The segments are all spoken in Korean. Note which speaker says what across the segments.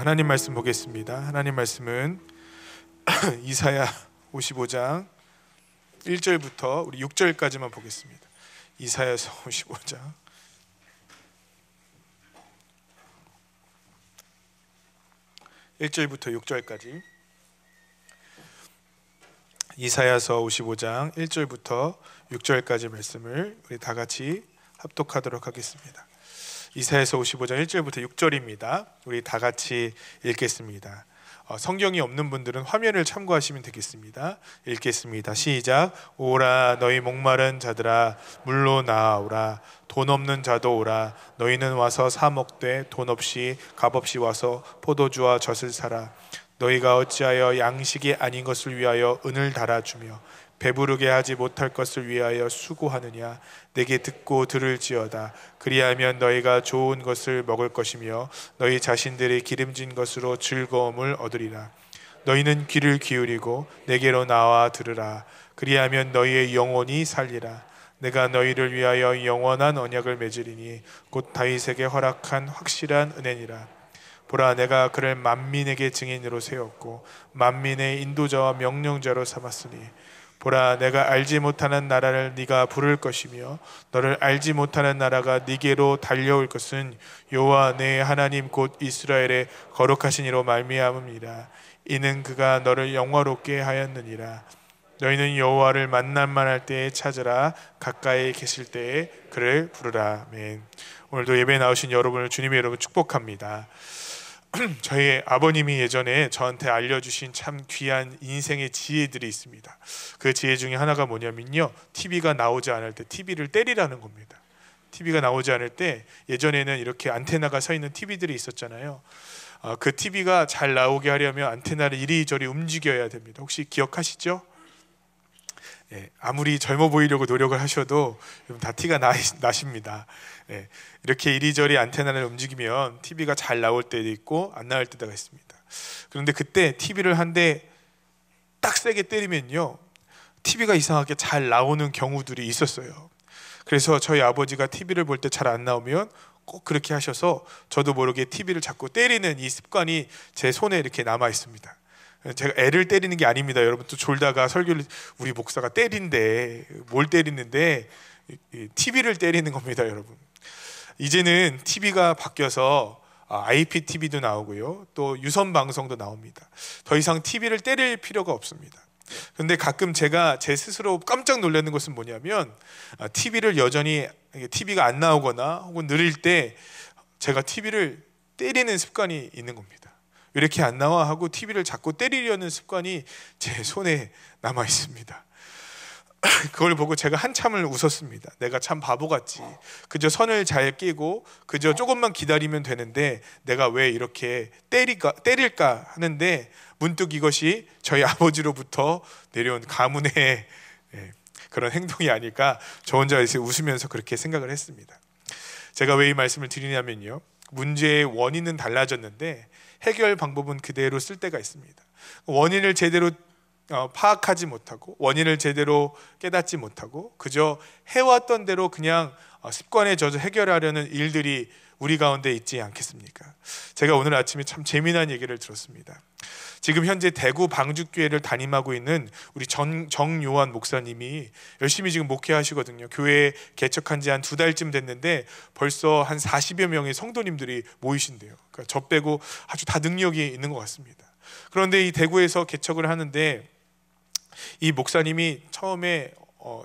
Speaker 1: 하나님 말씀 보겠습니다. 하나님 말씀은 이사야 55장 1절부터 우리 6절까지만 보겠습니다. 이사야서 55장 1절부터 6절까지. 이사야서 55장 1절부터 6절까지 말씀을 우리 다 같이 합독하도록 하겠습니다. 이사야서 55장 1절부터 6절입니다. 우리 다 같이 읽겠습니다. 성경이 없는 분들은 화면을 참고하시면 되겠습니다. 읽겠습니다. 시작. 오라 너희 목마른 자들아 물로 나아오라. 돈 없는 자도 오라. 너희는 와서 사 먹되 돈 없이 값없이 와서 포도주와 젖을 사라. 너희가 어찌하여 양식이 아닌 것을 위하여 은을 달아주며 배부르게 하지 못할 것을 위하여 수고하느냐. 내게 듣고 들을지어다. 그리하면 너희가 좋은 것을 먹을 것이며 너희 자신들이 기름진 것으로 즐거움을 얻으리라. 너희는 귀를 기울이고 내게로 나와 들으라. 그리하면 너희의 영혼이 살리라. 내가 너희를 위하여 영원한 언약을 맺으리니 곧 다윗에게 허락한 확실한 은혜니라. 보라, 내가 그를 만민에게 증인으로 세웠고 만민의 인도자와 명령자로 삼았으니 보라, 내가 알지 못하는 나라를 네가 부를 것이며 너를 알지 못하는 나라가 네게로 달려올 것은 여호와 내 하나님 곧 이스라엘의 거룩하신 이로 말미암음이라. 이는 그가 너를 영화롭게 하였느니라. 너희는 여호와를 만날만 할 때에 찾으라. 가까이 계실 때에 그를 부르라. 아멘. 오늘도 예배에 나오신 여러분을 주님의 이름으로 축복합니다. 저희 아버님이 예전에 저한테 알려주신 참 귀한 인생의 지혜들이 있습니다. 그 지혜 중에 하나가 뭐냐면요, TV가 나오지 않을 때 TV를 때리라는 겁니다. TV가 나오지 않을 때 예전에는 이렇게 안테나가 서 있는 TV들이 있었잖아요. 그 TV가 잘 나오게 하려면 안테나를 이리저리 움직여야 됩니다. 혹시 기억하시죠? 예, 아무리 젊어 보이려고 노력을 하셔도 다 티가 나십니다. 예, 이렇게 이리저리 안테나를 움직이면 TV가 잘 나올 때도 있고 안 나올 때가 있습니다. 그런데 그때 TV를 한 대 딱 세게 때리면요, TV가 이상하게 잘 나오는 경우들이 있었어요. 그래서 저희 아버지가 TV를 볼 때 잘 안 나오면 꼭 그렇게 하셔서 저도 모르게 TV를 자꾸 때리는 이 습관이 제 손에 이렇게 남아 있습니다. 제가 애를 때리는 게 아닙니다. 여러분, 또 졸다가 설교를 우리 목사가 때린대, 뭘 때리는데 TV를 때리는 겁니다. 여러분, 이제는 TV가 바뀌어서 IPTV도 나오고요, 또 유선 방송도 나옵니다. 더 이상 TV를 때릴 필요가 없습니다. 그런데 가끔 제가 제 스스로 깜짝 놀라는 것은 뭐냐면 TV를 여전히 TV가 안 나오거나 혹은 느릴 때 제가 TV를 때리는 습관이 있는 겁니다. 왜 이렇게 안 나와 하고 TV를 자꾸 때리려는 습관이 제 손에 남아 있습니다. 그걸 보고 제가 한참을 웃었습니다. 내가 참 바보같지. 그저 선을 잘 끼고 그저 조금만 기다리면 되는데 내가 왜 이렇게 때릴까 하는데, 문득 이것이 저희 아버지로부터 내려온 가문의 그런 행동이 아닐까, 저 혼자 웃으면서 그렇게 생각을 했습니다. 제가 왜 이 말씀을 드리냐면요, 문제의 원인은 달라졌는데 해결 방법은 그대로 쓸 때가 있습니다. 원인을 제대로 파악하지 못하고 원인을 제대로 깨닫지 못하고 그저 해왔던 대로 그냥 습관에 젖어 해결하려는 일들이 우리 가운데 있지 않겠습니까? 제가 오늘 아침에 참 재미난 얘기를 들었습니다. 지금 현재 대구 방주교회를 담임하고 있는 우리 정요한 목사님이 열심히 지금 목회하시거든요. 교회 개척한 지 한 2달쯤 됐는데 벌써 한 40여 명의 성도님들이 모이신대요. 그러니까 저 빼고 아주 다 능력이 있는 것 같습니다. 그런데 이 대구에서 개척을 하는데 이 목사님이 처음에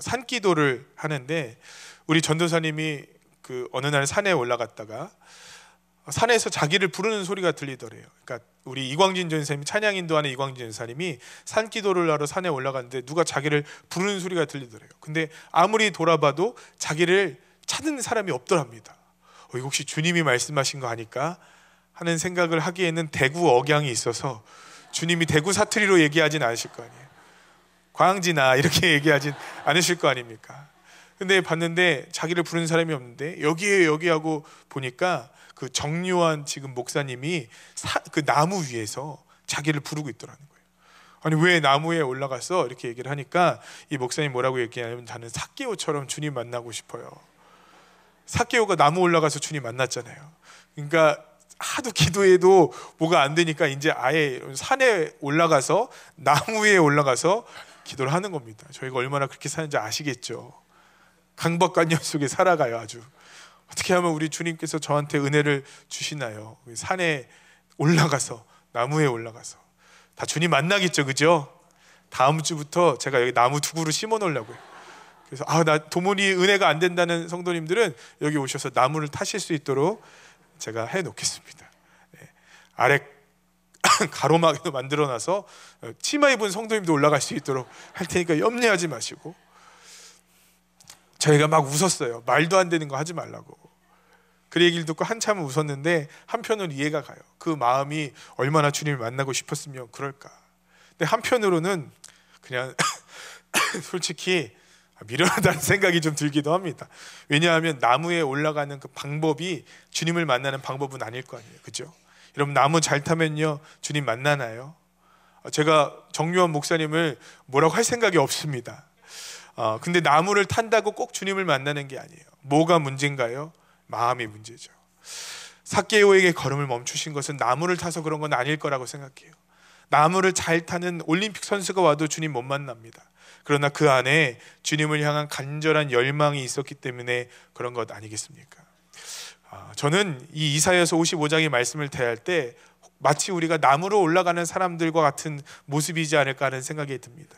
Speaker 1: 산기도를 하는데 우리 전도사님이 그 어느 날 산에 올라갔다가 산에서 자기를 부르는 소리가 들리더래요. 그러니까 우리 이광진 전사님이, 찬양 인도하는 이광진 전사님이 산기도를 하러 산에 올라갔는데 누가 자기를 부르는 소리가 들리더래요. 근데 아무리 돌아봐도 자기를 찾는 사람이 없더랍니다. 이거 혹시 주님이 말씀하신 거 아닐까 하는 생각을 하기에는 대구 억양이 있어서 주님이 대구 사투리로 얘기하진 않으실 거 아니에요. 광진아 이렇게 얘기하진 않으실 거 아닙니까? 근데 봤는데 자기를 부르는 사람이 없는데 여기 하고 보니까 그 정요한 지금 목사님이 그 나무 위에서 자기를 부르고 있더라는 거예요. 아니 왜 나무에 올라가서 이렇게 얘기를 하니까 이 목사님 뭐라고 얘기하냐면, 나는 삭개오처럼 주님 만나고 싶어요. 삭개오가 나무 올라가서 주님 만났잖아요. 그러니까 하도 기도해도 뭐가 안 되니까 이제 아예 산에 올라가서 나무 위에 올라가서 기도를 하는 겁니다. 저희가 얼마나 그렇게 사는지 아시겠죠? 강박관념 속에 살아가요. 아주 어떻게 하면 우리 주님께서 저한테 은혜를 주시나요? 산에 올라가서, 나무에 올라가서 다 주님 만나겠죠, 그죠? 다음 주부터 제가 여기 나무 2그루 심어 놓으려고요. 그래서 나 도문이 은혜가 안 된다는 성도님들은 여기 오셔서 나무를 타실 수 있도록 제가 해 놓겠습니다. 아래 가로막이도 만들어놔서 치마 입은 성도님도 올라갈 수 있도록 할 테니까 염려하지 마시고. 저희가 막 웃었어요. 말도 안 되는 거 하지 말라고. 그 얘기를 듣고 한참은 웃었는데 한편으로는 이해가 가요. 그 마음이 얼마나 주님을 만나고 싶었으면 그럴까. 근데 한편으로는 그냥 솔직히 미련하다는 생각이 좀 들기도 합니다. 왜냐하면 나무에 올라가는 그 방법이 주님을 만나는 방법은 아닐 거 아니에요, 그죠? 여러분, 나무 잘 타면요 주님 만나나요? 제가 정유원 목사님을 뭐라고 할 생각이 없습니다. 근데 나무를 탄다고 꼭 주님을 만나는 게 아니에요. 뭐가 문제인가요? 마음이 문제죠. 삭개오에게 걸음을 멈추신 것은 나무를 타서 그런 건 아닐 거라고 생각해요. 나무를 잘 타는 올림픽 선수가 와도 주님 못 만납니다. 그러나 그 안에 주님을 향한 간절한 열망이 있었기 때문에 그런 것 아니겠습니까? 저는 이 이사야서 55장의 말씀을 대할 때 마치 우리가 나무로 올라가는 사람들과 같은 모습이지 않을까 하는 생각이 듭니다.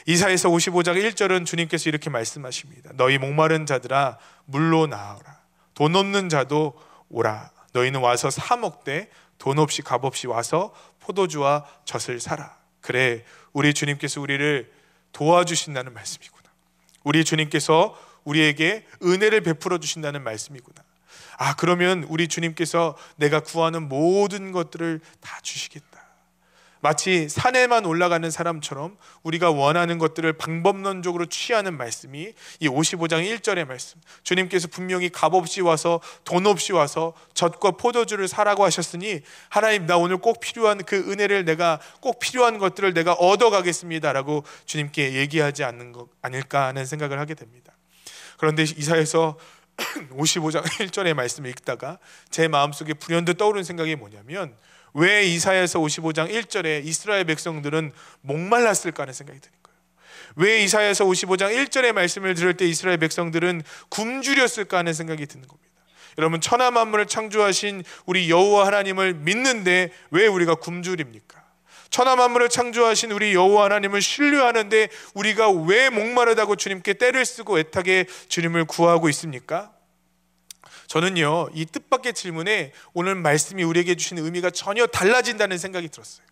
Speaker 1: 이사야서 55장 1절은 주님께서 이렇게 말씀하십니다. 너희 목마른 자들아 물로 나아오라. 돈 없는 자도 오라. 너희는 와서 사 먹되 돈 없이 값 없이 와서 포도주와 젖을 사라. 그래, 우리 주님께서 우리를 도와주신다는 말씀이구나. 우리 주님께서 우리에게 은혜를 베풀어 주신다는 말씀이구나. 그러면 우리 주님께서 내가 구하는 모든 것들을 다 주시겠다. 마치 산에만 올라가는 사람처럼 우리가 원하는 것들을 방법론적으로 취하는 말씀이 이 55장 1절의 말씀. 주님께서 분명히 값없이 와서 돈 없이 와서 젖과 포도주를 사라고 하셨으니 하나님, 나 오늘 꼭 필요한 그 은혜를 내가 꼭 필요한 것들을 내가 얻어가겠습니다 라고 주님께 얘기하지 않는 것 아닐까 하는 생각을 하게 됩니다. 그런데 이사야서 55장 1절의 말씀을 읽다가 제 마음속에 불현듯 떠오르는 생각이 뭐냐면, 왜 이사야서 55장 1절에 이스라엘 백성들은 목말랐을까 하는 생각이 드는 거예요. 왜 이사야서 55장 1절의 말씀을 들을 때 이스라엘 백성들은 굶주렸을까 하는 생각이 드는 겁니다. 여러분, 천하 만물을 창조하신 우리 여호와 하나님을 믿는데 왜 우리가 굶주립니까? 천하 만물을 창조하신 우리 여호와 하나님을 신뢰하는데 우리가 왜 목마르다고 주님께 떼를 쓰고 애타게 주님을 구하고 있습니까? 저는요, 이 뜻밖의 질문에 오늘 말씀이 우리에게 주신 의미가 전혀 달라진다는 생각이 들었어요.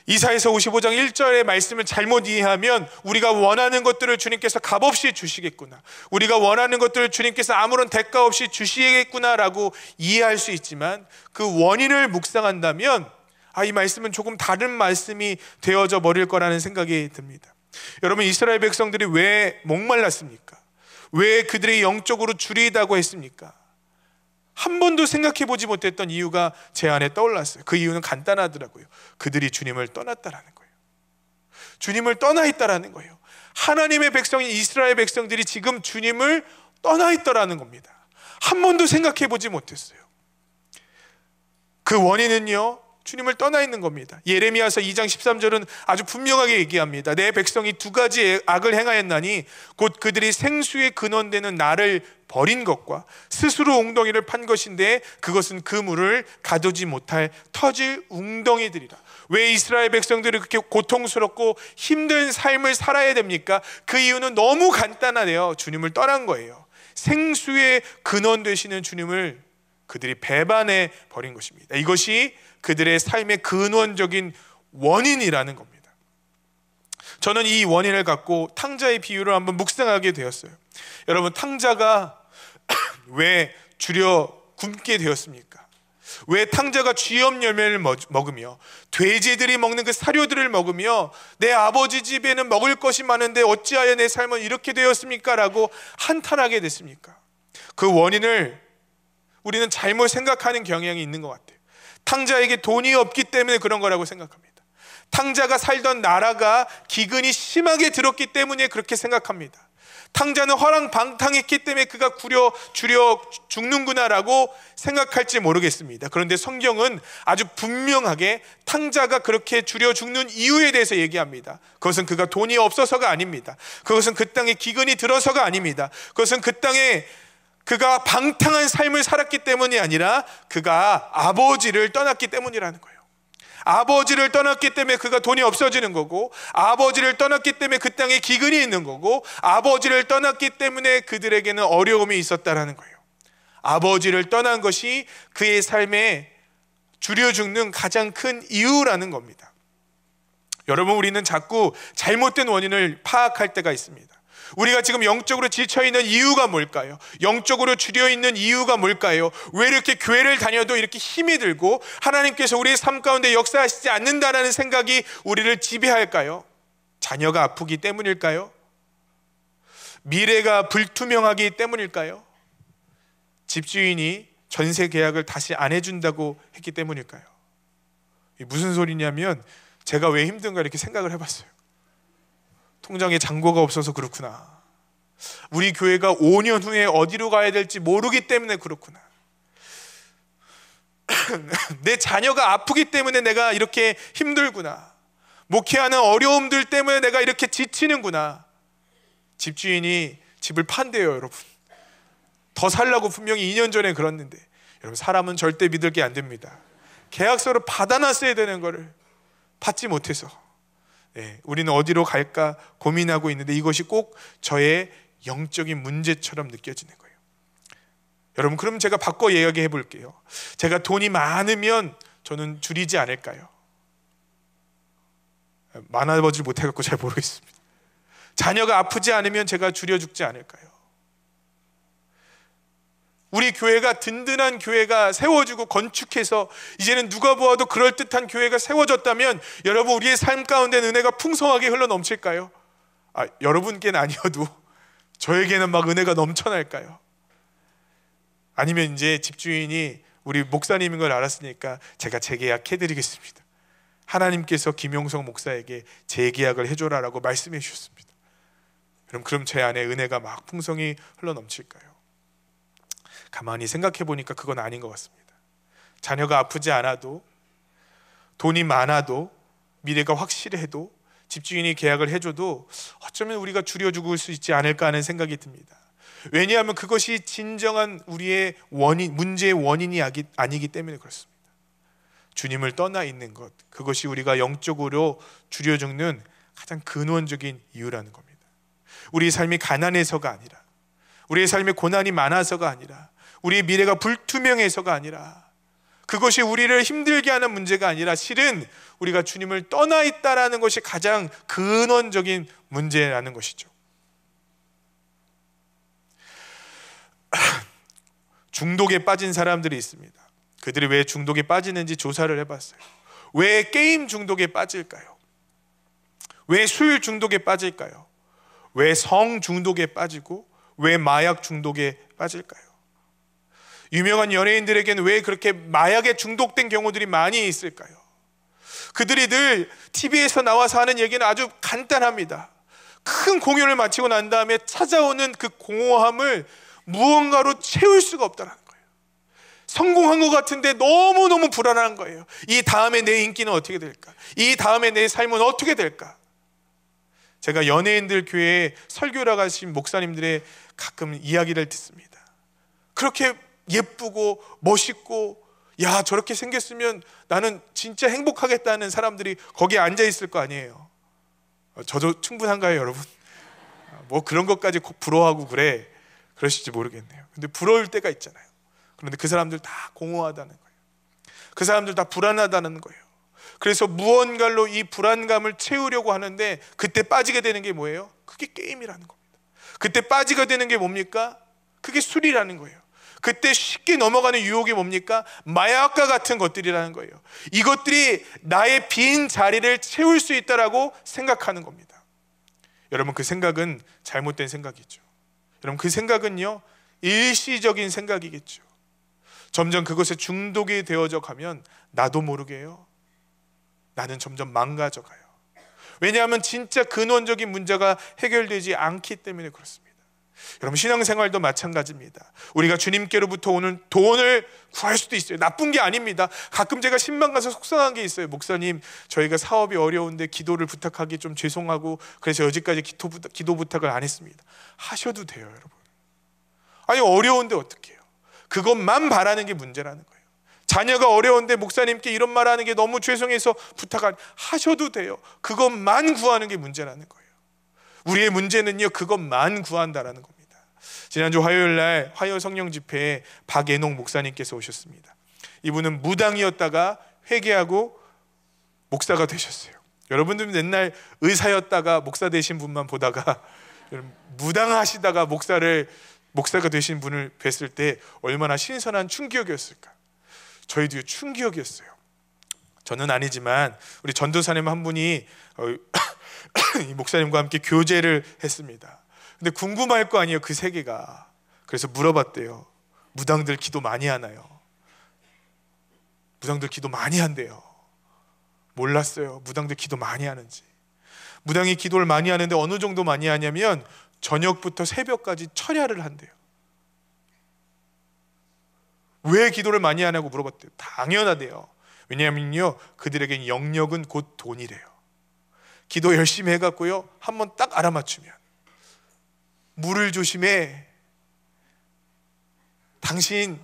Speaker 1: 이사야서 55장 1절의 말씀을 잘못 이해하면 우리가 원하는 것들을 주님께서 값없이 주시겠구나, 우리가 원하는 것들을 주님께서 아무런 대가 없이 주시겠구나라고 이해할 수 있지만, 그 원인을 묵상한다면 이 말씀은 조금 다른 말씀이 되어져 버릴 거라는 생각이 듭니다. 여러분, 이스라엘 백성들이 왜 목말랐습니까? 왜 그들이 영적으로 줄이다고 했습니까? 한 번도 생각해 보지 못했던 이유가 제 안에 떠올랐어요. 그 이유는 간단하더라고요. 그들이 주님을 떠났다라는 거예요. 주님을 떠나 있다라는 거예요. 하나님의 백성인 이스라엘 백성들이 지금 주님을 떠나 있더라는 겁니다. 한 번도 생각해 보지 못했어요. 그 원인은요, 주님을 떠나 있는 겁니다. 예레미야서 2장 13절은 아주 분명하게 얘기합니다. 내 백성이 2가지 악을 행하였나니 곧 그들이 생수의 근원되는 나를 버린 것과 스스로 웅덩이를 판 것인데 그것은 그 물을 가두지 못할 터질 웅덩이들이라. 왜 이스라엘 백성들이 그렇게 고통스럽고 힘든 삶을 살아야 됩니까? 그 이유는 너무 간단하네요. 주님을 떠난 거예요. 생수의 근원 되시는 주님을 그들이 배반해 버린 것입니다. 이것이 그들의 삶의 근원적인 원인이라는 겁니다. 저는 이 원인을 갖고 탕자의 비유를 한번 묵상하게 되었어요. 여러분, 탕자가 왜 줄여 굶게 되었습니까? 왜 탕자가 쥐염 열매를 먹으며 돼지들이 먹는 그 사료들을 먹으며 내 아버지 집에는 먹을 것이 많은데 어찌하여 내 삶은 이렇게 되었습니까? 라고 한탄하게 됐습니까? 그 원인을 우리는 잘못 생각하는 경향이 있는 것 같아요. 탕자에게 돈이 없기 때문에 그런 거라고 생각합니다. 탕자가 살던 나라가 기근이 심하게 들었기 때문에 그렇게 생각합니다. 탕자는 허랑방탕했기 때문에 그가 줄여 죽는구나라고 생각할지 모르겠습니다. 그런데 성경은 아주 분명하게 탕자가 그렇게 줄여 죽는 이유에 대해서 얘기합니다. 그것은 그가 돈이 없어서가 아닙니다. 그것은 그 땅에 기근이 들어서가 아닙니다. 그것은 그 땅에 그가 방탕한 삶을 살았기 때문이 아니라 그가 아버지를 떠났기 때문이라는 거예요. 아버지를 떠났기 때문에 그가 돈이 없어지는 거고, 아버지를 떠났기 때문에 그 땅에 기근이 있는 거고, 아버지를 떠났기 때문에 그들에게는 어려움이 있었다라는 거예요. 아버지를 떠난 것이 그의 삶에 줄여 죽는 가장 큰 이유라는 겁니다. 여러분, 우리는 자꾸 잘못된 원인을 파악할 때가 있습니다. 우리가 지금 영적으로 지쳐있는 이유가 뭘까요? 영적으로 줄여있는 이유가 뭘까요? 왜 이렇게 교회를 다녀도 이렇게 힘이 들고 하나님께서 우리의 삶 가운데 역사하시지 않는다라는 생각이 우리를 지배할까요? 자녀가 아프기 때문일까요? 미래가 불투명하기 때문일까요? 집주인이 전세 계약을 다시 안 해준다고 했기 때문일까요? 이게 무슨 소리냐면, 제가 왜 힘든가 이렇게 생각을 해봤어요. 통장에 잔고가 없어서 그렇구나. 우리 교회가 5년 후에 어디로 가야 될지 모르기 때문에 그렇구나. 내 자녀가 아프기 때문에 내가 이렇게 힘들구나. 목회하는 어려움들 때문에 내가 이렇게 지치는구나. 집주인이 집을 판대요, 여러분. 더 살라고 분명히 2년 전에 그랬는데, 여러분, 사람은 절대 믿을 게 안 됩니다. 계약서를 받아놨어야 되는 거를 받지 못해서 우리는 어디로 갈까 고민하고 있는데, 이것이 꼭 저의 영적인 문제처럼 느껴지는 거예요. 여러분, 그럼 제가 바꿔 이야기해 볼게요. 제가 돈이 많으면 저는 줄이지 않을까요? 많아보지 못해갖고 잘 모르겠습니다. 자녀가 아프지 않으면 제가 줄여 죽지 않을까요? 우리 교회가 든든한 교회가 세워지고 건축해서 이제는 누가 보아도 그럴듯한 교회가 세워졌다면, 여러분, 우리의 삶 가운데 은혜가 풍성하게 흘러넘칠까요? 여러분께는 아니어도 저에게는 막 은혜가 넘쳐날까요? 아니면 이제 집주인이 우리 목사님인 걸 알았으니까 제가 재계약해드리겠습니다, 하나님께서 김용석 목사에게 재계약을 해줘라라고 말씀해 주셨습니다. 그럼 제 안에 은혜가 막 풍성히 흘러넘칠까요? 가만히 생각해 보니까 그건 아닌 것 같습니다. 자녀가 아프지 않아도, 돈이 많아도, 미래가 확실해도, 집주인이 계약을 해줘도 어쩌면 우리가 줄여 죽을 수 있지 않을까 하는 생각이 듭니다. 왜냐하면 그것이 진정한 우리의 문제의 원인이 아니기 때문에 그렇습니다. 주님을 떠나 있는 것, 그것이 우리가 영적으로 줄여 죽는 가장 근원적인 이유라는 겁니다. 우리의 삶이 가난해서가 아니라, 우리의 삶에 고난이 많아서가 아니라, 우리의 미래가 불투명해서가 아니라, 그것이 우리를 힘들게 하는 문제가 아니라, 실은 우리가 주님을 떠나 있다라는 것이 가장 근원적인 문제라는 것이죠. 중독에 빠진 사람들이 있습니다. 그들이 왜 중독에 빠지는지 조사를 해봤어요. 왜 게임 중독에 빠질까요? 왜 술 중독에 빠질까요? 왜 성 중독에 빠지고 왜 마약 중독에 빠질까요? 유명한 연예인들에게는 왜 그렇게 마약에 중독된 경우들이 많이 있을까요? 그들이 늘 TV에서 나와서 하는 얘기는 아주 간단합니다. 큰 공연을 마치고 난 다음에 찾아오는 그 공허함을 무언가로 채울 수가 없다는 거예요. 성공한 것 같은데 너무너무 불안한 거예요. 이 다음에 내 인기는 어떻게 될까? 이 다음에 내 삶은 어떻게 될까? 제가 연예인들 교회에 설교를 가신 목사님들의 가끔 이야기를 듣습니다. 그렇게 예쁘고 멋있고, 야, 저렇게 생겼으면 나는 진짜 행복하겠다는 사람들이 거기에 앉아 있을 거 아니에요. 저도 충분한가요, 여러분? 뭐 그런 것까지 부러워하고 그러실지 모르겠네요. 근데 부러울 때가 있잖아요. 그런데 그 사람들 다 공허하다는 거예요. 그 사람들 다 불안하다는 거예요. 그래서 무언가로 이 불안감을 채우려고 하는데, 그때 빠지게 되는 게 뭐예요? 그게 게임이라는 겁니다. 그때 빠지게 되는 게 뭡니까? 그게 술이라는 거예요. 그때 쉽게 넘어가는 유혹이 뭡니까? 마약과 같은 것들이라는 거예요. 이것들이 나의 빈 자리를 채울 수 있다라고 생각하는 겁니다. 여러분, 그 생각은 잘못된 생각이죠. 여러분, 그 생각은요, 일시적인 생각이겠죠. 점점 그것에 중독이 되어져 가면 나도 모르게요, 나는 점점 망가져 가요. 왜냐하면 진짜 근원적인 문제가 해결되지 않기 때문에 그렇습니다. 여러분, 신앙생활도 마찬가지입니다. 우리가 주님께로부터 오는 돈을 구할 수도 있어요. 나쁜 게 아닙니다. 가끔 제가 신방 가서 속상한 게 있어요. 목사님, 저희가 사업이 어려운데 기도를 부탁하기 좀 죄송하고 그래서 여지까지 기도 부탁을 안 했습니다. 하셔도 돼요, 여러분. 아니, 어려운데 어떻게 해요? 그것만 바라는 게 문제라는 거예요. 자녀가 어려운데 목사님께 이런 말하는 게 너무 죄송해서 하셔도 돼요. 그것만 구하는 게 문제라는 거예요. 우리의 문제는요, 그것만 구한다라는 겁니다. 지난주 화요일날 화요 성령 집회에 박예농 목사님께서 오셨습니다. 이분은 무당이었다가 회개하고 목사가 되셨어요. 여러분들 옛날 의사였다가 목사 되신 분만 보다가 무당하시다가 목사가 되신 분을 뵀을 때 얼마나 신선한 충격이었을까. 저희도 충격이었어요. 저는 아니지만 우리 전도사님 한 분이 이 목사님과 함께 교제를 했습니다. 근데 궁금할 거 아니에요, 그 세계가. 그래서 물어봤대요. 무당들 기도 많이 하나요? 무당들 기도 많이 한대요. 몰랐어요, 무당들 기도 많이 하는지. 무당이 기도를 많이 하는데 어느 정도 많이 하냐면 저녁부터 새벽까지 철야를 한대요. 왜 기도를 많이 하냐고 물어봤대요. 당연하대요. 왜냐하면요, 그들에겐 영역은 곧 돈이래요. 기도 열심히 해갖고요, 한번 딱 알아맞추면 물을 조심해, 당신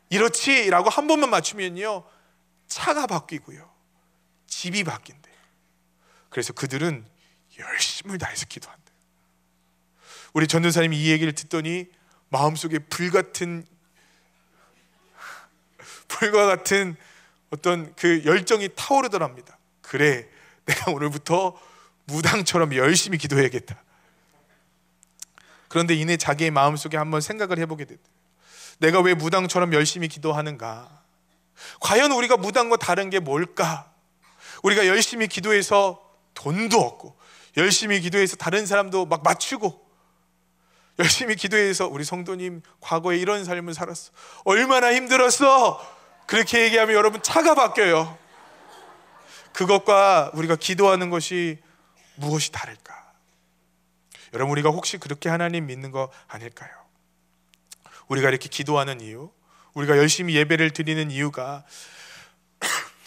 Speaker 1: 이렇지? 라고 한 번만 맞추면요, 차가 바뀌고요, 집이 바뀐대요. 그래서 그들은 열심을 다해서 기도한대요. 우리 전도사님이 이 얘기를 듣더니 마음속에 불과 같은 어떤 그 열정이 타오르더랍니다. 그래, 내가 오늘부터 무당처럼 열심히 기도해야겠다. 그런데 이내 자기의 마음속에 한번 생각을 해보게 됐대요. 내가 왜 무당처럼 열심히 기도하는가? 과연 우리가 무당과 다른 게 뭘까? 우리가 열심히 기도해서 돈도 얻고, 열심히 기도해서 다른 사람도 막 맞추고, 열심히 기도해서 우리 성도님 과거에 이런 삶을 살았어, 얼마나 힘들었어, 그렇게 얘기하면 여러분 차가 바뀌어요. 그것과 우리가 기도하는 것이 무엇이 다를까? 여러분, 우리가 혹시 그렇게 하나님 믿는 거 아닐까요? 우리가 이렇게 기도하는 이유, 우리가 열심히 예배를 드리는 이유가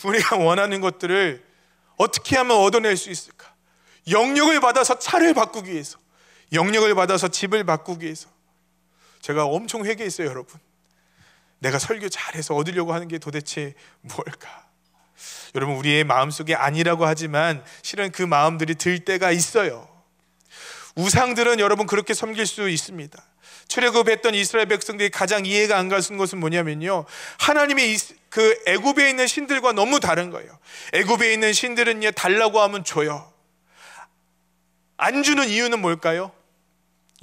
Speaker 1: 우리가 원하는 것들을 어떻게 하면 얻어낼 수 있을까? 영역을 받아서 차를 바꾸기 위해서, 영역을 받아서 집을 바꾸기 위해서. 제가 엄청 회개했어요, 여러분. 내가 설교 잘해서 얻으려고 하는 게 도대체 뭘까? 여러분, 우리의 마음속에 아니라고 하지만 실은 그 마음들이 들 때가 있어요. 우상들은 여러분 그렇게 섬길 수 있습니다. 출애굽했던 이스라엘 백성들이 가장 이해가 안 가는 것은 뭐냐면요, 하나님이 그 애굽에 있는 신들과 너무 다른 거예요. 애굽에 있는 신들은요, 달라고 하면 줘요. 안 주는 이유는 뭘까요?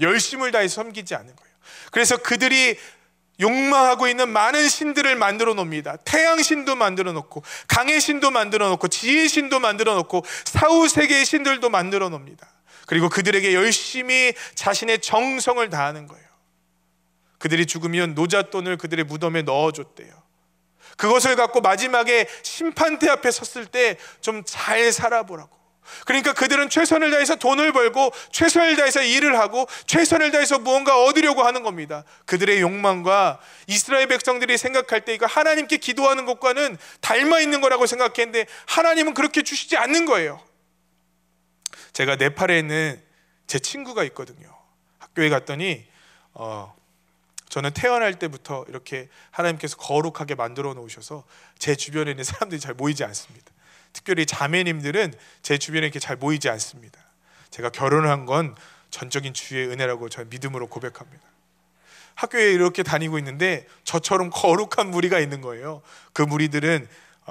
Speaker 1: 열심을 다해 섬기지 않는 거예요. 그래서 그들이 욕망하고 있는 많은 신들을 만들어 놓습니다. 태양 신도 만들어 놓고, 강의 신도 만들어 놓고, 지혜 신도 만들어 놓고, 사후 세계의 신들도 만들어 놓습니다. 그리고 그들에게 열심히 자신의 정성을 다하는 거예요. 그들이 죽으면 노잣돈을 그들의 무덤에 넣어줬대요. 그것을 갖고 마지막에 심판대 앞에 섰을 때 좀 잘 살아보라고. 그러니까 그들은 최선을 다해서 돈을 벌고, 최선을 다해서 일을 하고, 최선을 다해서 무언가 얻으려고 하는 겁니다. 그들의 욕망과 이스라엘 백성들이 생각할 때 이거 하나님께 기도하는 것과는 닮아 있는 거라고 생각했는데 하나님은 그렇게 주시지 않는 거예요. 제가 네팔에 있는 제 친구가 있거든요. 학교에 갔더니 저는 태어날 때부터 이렇게 하나님께서 거룩하게 만들어 놓으셔서 제 주변에 있는 사람들이 잘 모이지 않습니다. 특별히 자매님들은 제 주변에 이렇게 잘 모이지 않습니다. 제가 결혼을 한 건 전적인 주의 은혜라고 저는 믿음으로 고백합니다. 학교에 이렇게 다니고 있는데 저처럼 거룩한 무리가 있는 거예요. 그 무리들은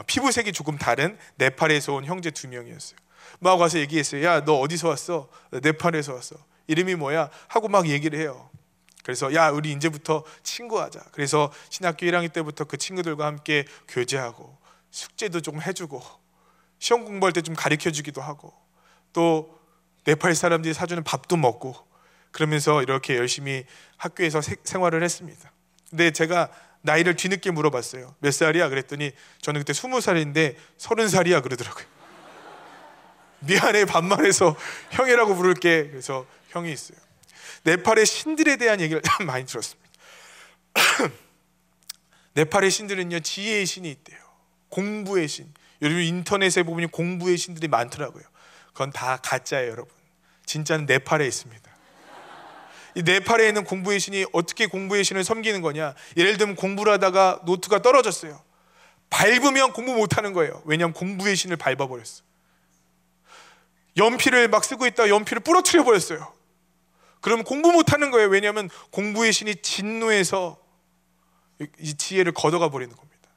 Speaker 1: 피부색이 조금 다른 네팔에서 온 형제 2명이었어요. 막 와서 얘기했어요. 야, 너 어디서 왔어? 네팔에서 왔어. 이름이 뭐야? 하고 막 얘기를 해요. 그래서 야, 우리 이제부터 친구하자. 그래서 신학교 1학년 때부터 그 친구들과 함께 교제하고, 숙제도 좀 해주고, 시험 공부할 때 좀 가르쳐주기도 하고, 또 네팔 사람들이 사주는 밥도 먹고, 그러면서 이렇게 열심히 학교에서 생활을 했습니다. 근데 제가 나이를 뒤늦게 물어봤어요. 몇 살이야? 그랬더니 저는 그때 20살인데 30살이야 그러더라고요. 미안해, 반말해서 형이라고 부를게. 그래서 형이 있어요. 네팔의 신들에 대한 얘기를 많이 들었습니다. 네팔의 신들은요, 지혜의 신이 있대요. 공부의 신. 요즘 인터넷에 보면 공부의 신들이 많더라고요. 그건 다 가짜예요, 여러분. 진짜는 네팔에 있습니다. 이 네팔에 있는 공부의 신이 어떻게 공부의 신을 섬기는 거냐? 예를 들면 공부를 하다가 노트가 떨어졌어요. 밟으면 공부 못하는 거예요. 왜냐하면 공부의 신을 밟아버렸어. 연필을 막 쓰고 있다가 연필을 부러뜨려 버렸어요. 그러면 공부 못하는 거예요. 왜냐하면 공부의 신이 진노해서 이 지혜를 걷어가 버리는 겁니다.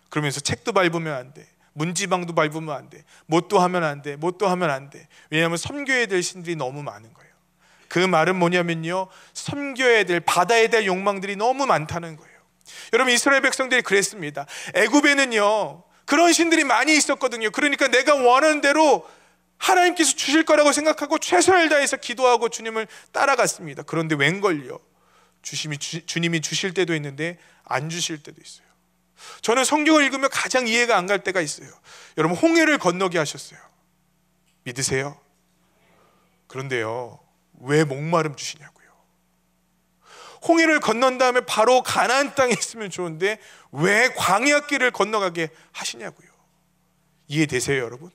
Speaker 1: 그러면서 책도 밟으면 안 돼, 문지방도 밟으면 안 돼, 뭣도 하면 안 돼, 뭣도 하면 안 돼. 왜냐하면 섬겨야 될 신들이 너무 많은 거예요. 그 말은 뭐냐면요, 섬겨야 될, 받아야 될 욕망들이 너무 많다는 거예요. 여러분, 이스라엘 백성들이 그랬습니다. 애굽에는요 그런 신들이 많이 있었거든요. 그러니까 내가 원하는 대로 하나님께서 주실 거라고 생각하고 최선을 다해서 기도하고 주님을 따라갔습니다. 그런데 웬걸요, 주님이 주실 때도 있는데 안 주실 때도 있어요. 저는 성경을 읽으면 가장 이해가 안 갈 때가 있어요. 여러분, 홍해를 건너게 하셨어요. 믿으세요? 그런데요, 왜 목마름 주시냐고요. 홍해를 건넌 다음에 바로 가나안 땅에 있으면 좋은데 왜 광야길을 건너가게 하시냐고요. 이해되세요, 여러분?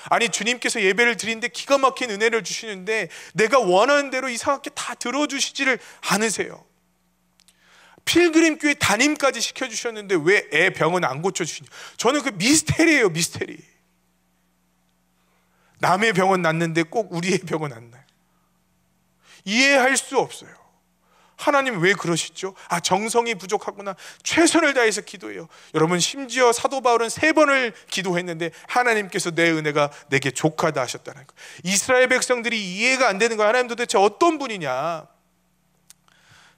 Speaker 1: 아니, 주님께서 예배를 드리는데 기가 막힌 은혜를 주시는데 내가 원하는 대로 이상하게 다 들어주시지를 않으세요. 필그림 교회 담임까지 시켜주셨는데 왜 애 병은 안 고쳐주시냐. 저는 그 미스테리예요, 미스테리. 남의 병은 낫는데 꼭 우리의 병은 안 나요. 이해할 수 없어요. 하나님 왜 그러시죠? 아, 정성이 부족하구나. 최선을 다해서 기도해요. 여러분, 심지어 사도 바울은 3번을 기도했는데 하나님께서 내 은혜가 내게 족하다 하셨다는 거예요. 이스라엘 백성들이 이해가 안 되는 거예요. 하나님 도대체 어떤 분이냐.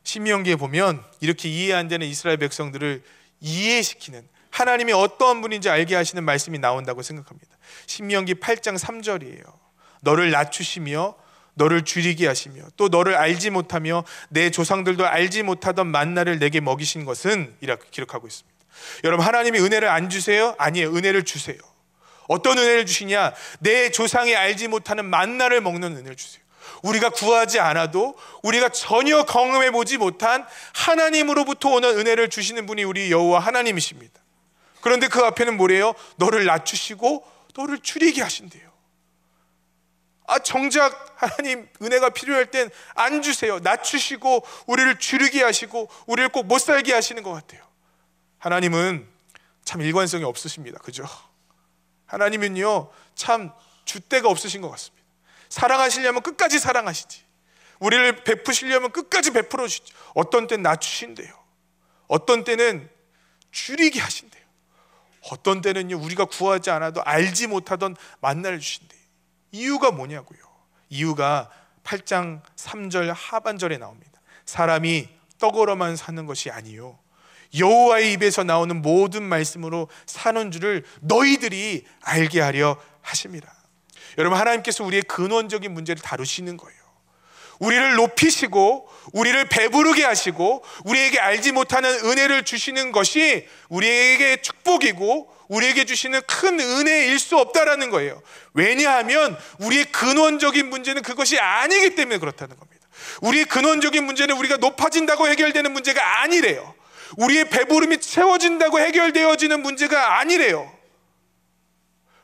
Speaker 1: 신명기에 보면 이렇게 이해 안 되는 이스라엘 백성들을 이해시키는, 하나님이 어떤 분인지 알게 하시는 말씀이 나온다고 생각합니다. 신명기 8장 3절이에요. 너를 낮추시며 너를 줄이게 하시며 또 너를 알지 못하며 내 조상들도 알지 못하던 만나를 내게 먹이신 것은, 이렇게 기록하고 있습니다. 여러분, 하나님이 은혜를 안 주세요? 아니에요. 은혜를 주세요. 어떤 은혜를 주시냐? 내 조상이 알지 못하는 만나를 먹는 은혜를 주세요. 우리가 구하지 않아도, 우리가 전혀 경험해 보지 못한 하나님으로부터 오는 은혜를 주시는 분이 우리 여호와 하나님이십니다. 그런데 그 앞에는 뭐래요? 너를 낮추시고 너를 줄이게 하신대요. 아, 정작 하나님 은혜가 필요할 땐 안 주세요. 낮추시고 우리를 줄이게 하시고 우리를 꼭 못 살게 하시는 것 같아요. 하나님은 참 일관성이 없으십니다. 그죠? 하나님은요 참 줏대가 없으신 것 같습니다. 사랑하시려면 끝까지 사랑하시지, 우리를 베푸시려면 끝까지 베풀어 주시지. 어떤 때는 낮추신대요. 어떤 때는 줄이게 하신대요. 어떤 때는요 우리가 구하지 않아도 알지 못하던 만나를 주신대요. 이유가 뭐냐고요. 이유가 8장 3절 하반절에 나옵니다. 사람이 떡으로만 사는 것이 아니요 여호와의 입에서 나오는 모든 말씀으로 사는 줄을 너희들이 알게 하려 하십니다. 여러분, 하나님께서 우리의 근원적인 문제를 다루시는 거예요. 우리를 높이시고 우리를 배부르게 하시고 우리에게 알지 못하는 은혜를 주시는 것이 우리에게 축복이고 우리에게 주시는 큰 은혜일 수 없다라는 거예요. 왜냐하면 우리의 근원적인 문제는 그것이 아니기 때문에 그렇다는 겁니다. 우리의 근원적인 문제는 우리가 높아진다고 해결되는 문제가 아니래요. 우리의 배부름이 채워진다고 해결되어지는 문제가 아니래요.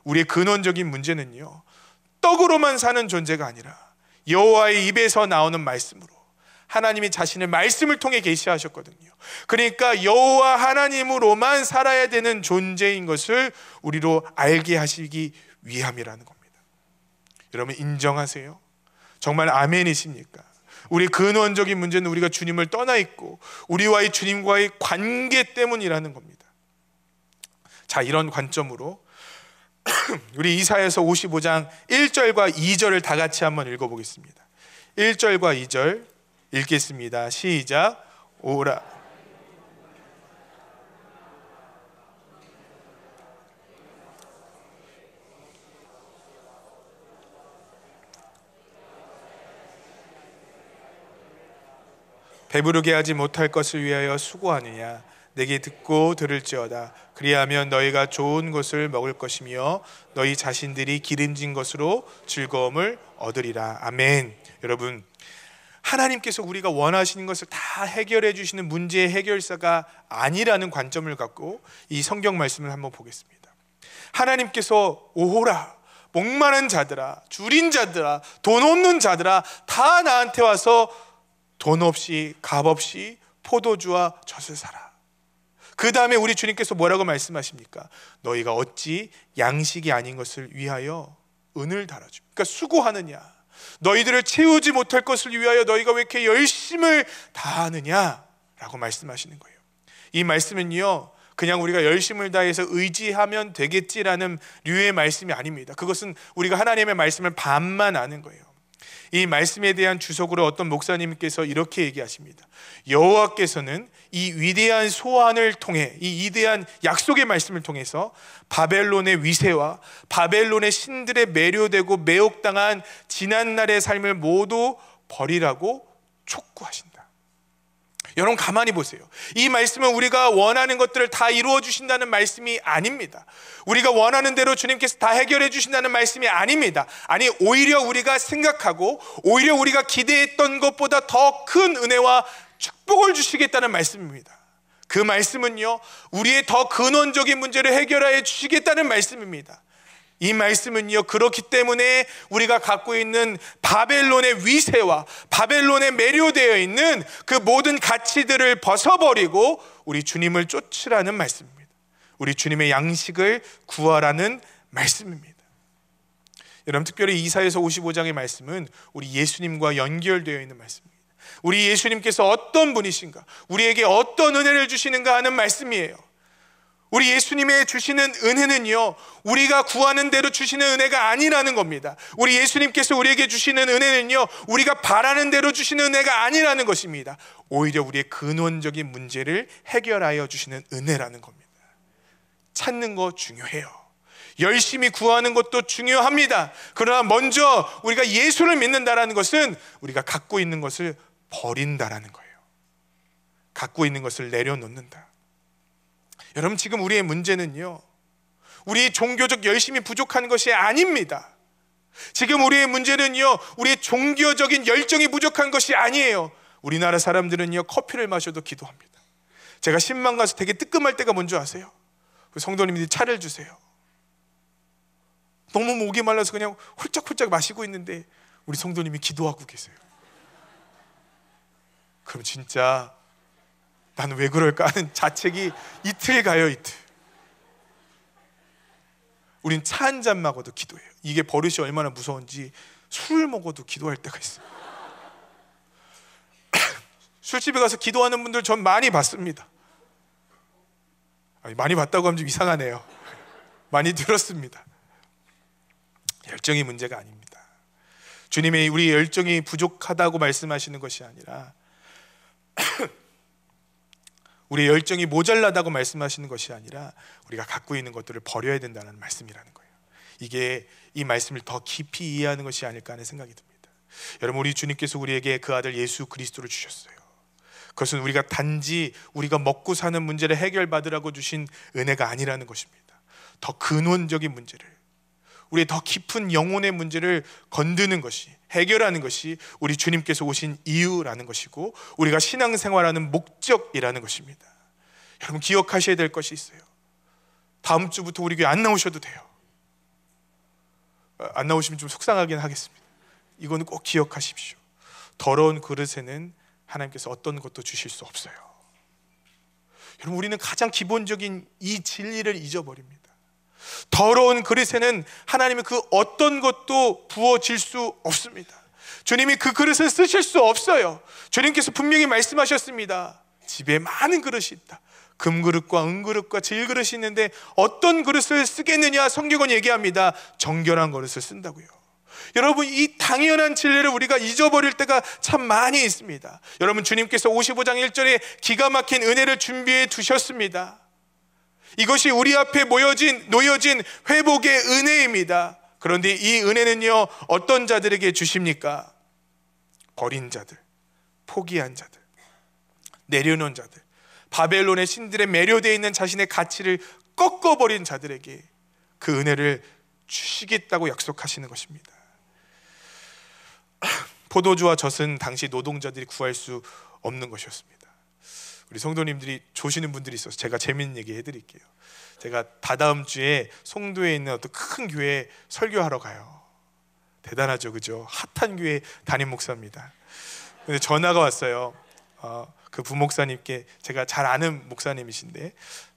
Speaker 1: 우리의 근원적인 문제는요 떡으로만 사는 존재가 아니라 여호와의 입에서 나오는 말씀으로, 하나님이 자신의 말씀을 통해 계시하셨거든요. 그러니까 여호와 하나님으로만 살아야 되는 존재인 것을 우리로 알게 하시기 위함이라는 겁니다. 여러분, 인정하세요? 정말 아멘이십니까? 우리 근원적인 문제는 우리가 주님을 떠나 있고 우리와의 주님과의 관계 때문이라는 겁니다. 자, 이런 관점으로 우리 이사야서 55장 1절과 2절을 다 같이 한번 읽어보겠습니다. 1절과 2절 읽겠습니다. 시작. 오라. 배부르게 하지 못할 것을 위하여 수고하느냐. 내게 듣고 들을지어다. 그리하면 너희가 좋은 것을 먹을 것이며 너희 자신들이 기름진 것으로 즐거움을 얻으리라. 아멘. 여러분, 하나님께서 우리가 원하시는 것을 다 해결해 주시는 문제의 해결사가 아니라는 관점을 갖고 이 성경 말씀을 한번 보겠습니다. 하나님께서 오호라, 목마른 자들아, 줄인 자들아, 돈 없는 자들아, 다 나한테 와서 돈 없이 값 없이 포도주와 젖을 사라. 그 다음에 우리 주님께서 뭐라고 말씀하십니까? 너희가 어찌 양식이 아닌 것을 위하여 은을 달아주, 그러니까 수고하느냐, 너희들을 채우지 못할 것을 위하여 너희가 왜 이렇게 열심을 다하느냐 라고 말씀하시는 거예요. 이 말씀은요, 그냥 우리가 열심을 다해서 의지하면 되겠지라는 류의 말씀이 아닙니다. 그것은 우리가 하나님의 말씀을 반만 아는 거예요. 이 말씀에 대한 주석으로 어떤 목사님께서 이렇게 얘기하십니다. 여호와께서는 이 위대한 소환을 통해, 이 위대한 약속의 말씀을 통해서 바벨론의 위세와 바벨론의 신들에 매료되고 매혹당한 지난날의 삶을 모두 버리라고 촉구하신다. 여러분 가만히 보세요. 이 말씀은 우리가 원하는 것들을 다 이루어 주신다는 말씀이 아닙니다. 우리가 원하는 대로 주님께서 다 해결해 주신다는 말씀이 아닙니다. 아니, 오히려 우리가 생각하고 오히려 우리가 기대했던 것보다 더 큰 은혜와 축복을 주시겠다는 말씀입니다. 그 말씀은요, 우리의 더 근원적인 문제를 해결하여 주시겠다는 말씀입니다. 이 말씀은요, 그렇기 때문에 우리가 갖고 있는 바벨론의 위세와 바벨론에 매료되어 있는 그 모든 가치들을 벗어버리고 우리 주님을 쫓으라는 말씀입니다. 우리 주님의 양식을 구하라는 말씀입니다. 여러분, 특별히 이사야서 55장의 말씀은 우리 예수님과 연결되어 있는 말씀입니다. 우리 예수님께서 어떤 분이신가, 우리에게 어떤 은혜를 주시는가 하는 말씀이에요. 우리 예수님의 주시는 은혜는요, 우리가 구하는 대로 주시는 은혜가 아니라는 겁니다. 우리 예수님께서 우리에게 주시는 은혜는요, 우리가 바라는 대로 주시는 은혜가 아니라는 것입니다. 오히려 우리의 근원적인 문제를 해결하여 주시는 은혜라는 겁니다. 찾는 거 중요해요. 열심히 구하는 것도 중요합니다. 그러나 먼저 우리가 예수를 믿는다라는 것은 우리가 갖고 있는 것을 버린다라는 거예요. 갖고 있는 것을 내려놓는다. 여러분, 지금 우리의 문제는요, 우리 종교적 열심이 부족한 것이 아닙니다. 지금 우리의 문제는요, 우리의 종교적인 열정이 부족한 것이 아니에요. 우리나라 사람들은요, 커피를 마셔도 기도합니다. 제가 신방 가서 되게 뜨끔할 때가 뭔지 아세요? 성도님들이 차를 주세요. 너무 목이 말라서 그냥 홀짝홀짝 마시고 있는데 우리 성도님이 기도하고 계세요. 그럼 진짜 나는 왜 그럴까 하는 자책이 이틀 가요, 이틀. 우린 차 한 잔 먹어도 기도해요. 이게 버릇이 얼마나 무서운지 술을 먹어도 기도할 때가 있어요. 술집에 가서 기도하는 분들 전 많이 봤습니다. 아니, 많이 봤다고 하면 좀 이상하네요. 많이 들었습니다. 열정이 문제가 아닙니다. 주님의 우리 열정이 부족하다고 말씀하시는 것이 아니라 우리의 열정이 모자라다고 말씀하시는 것이 아니라 우리가 갖고 있는 것들을 버려야 된다는 말씀이라는 거예요. 이게 이 말씀을 더 깊이 이해하는 것이 아닐까 하는 생각이 듭니다. 여러분, 우리 주님께서 우리에게 그 아들 예수 그리스도를 주셨어요. 그것은 우리가 단지 우리가 먹고 사는 문제를 해결받으라고 주신 은혜가 아니라는 것입니다. 더 근원적인 문제를, 우리의 더 깊은 영혼의 문제를 건드는 것이, 해결하는 것이 우리 주님께서 오신 이유라는 것이고 우리가 신앙생활하는 목적이라는 것입니다. 여러분, 기억하셔야 될 것이 있어요. 다음 주부터 우리 교회 안 나오셔도 돼요. 안 나오시면 좀 속상하긴 하겠습니다. 이거는 꼭 기억하십시오. 더러운 그릇에는 하나님께서 어떤 것도 주실 수 없어요. 여러분, 우리는 가장 기본적인 이 진리를 잊어버립니다. 더러운 그릇에는 하나님이 그 어떤 것도 부어질 수 없습니다. 주님이 그 그릇을 쓰실 수 없어요. 주님께서 분명히 말씀하셨습니다. 집에 많은 그릇이 있다. 금그릇과 은그릇과 질그릇이 있는데 어떤 그릇을 쓰겠느냐. 성경은 얘기합니다. 정결한 그릇을 쓴다고요. 여러분, 이 당연한 진리를 우리가 잊어버릴 때가 참 많이 있습니다. 여러분, 주님께서 55장 1절에 기가 막힌 은혜를 준비해 두셨습니다. 이것이 우리 앞에 놓여진 회복의 은혜입니다. 그런데 이 은혜는요, 어떤 자들에게 주십니까? 버린 자들, 포기한 자들, 내려놓은 자들, 바벨론의 신들에 매료되어 있는 자신의 가치를 꺾어버린 자들에게 그 은혜를 주시겠다고 약속하시는 것입니다. 포도주와 젖은 당시 노동자들이 구할 수 없는 것이었습니다. 우리 성도님들이 조시는 분들이 있어서 제가 재밌는 얘기 해드릴게요. 제가 다다음 주에 송도에 있는 어떤 큰 교회에 설교하러 가요. 대단하죠, 그죠? 핫한 교회 담임 목사입니다. 근데 전화가 왔어요. 그 부목사님께, 제가 잘 아는 목사님이신데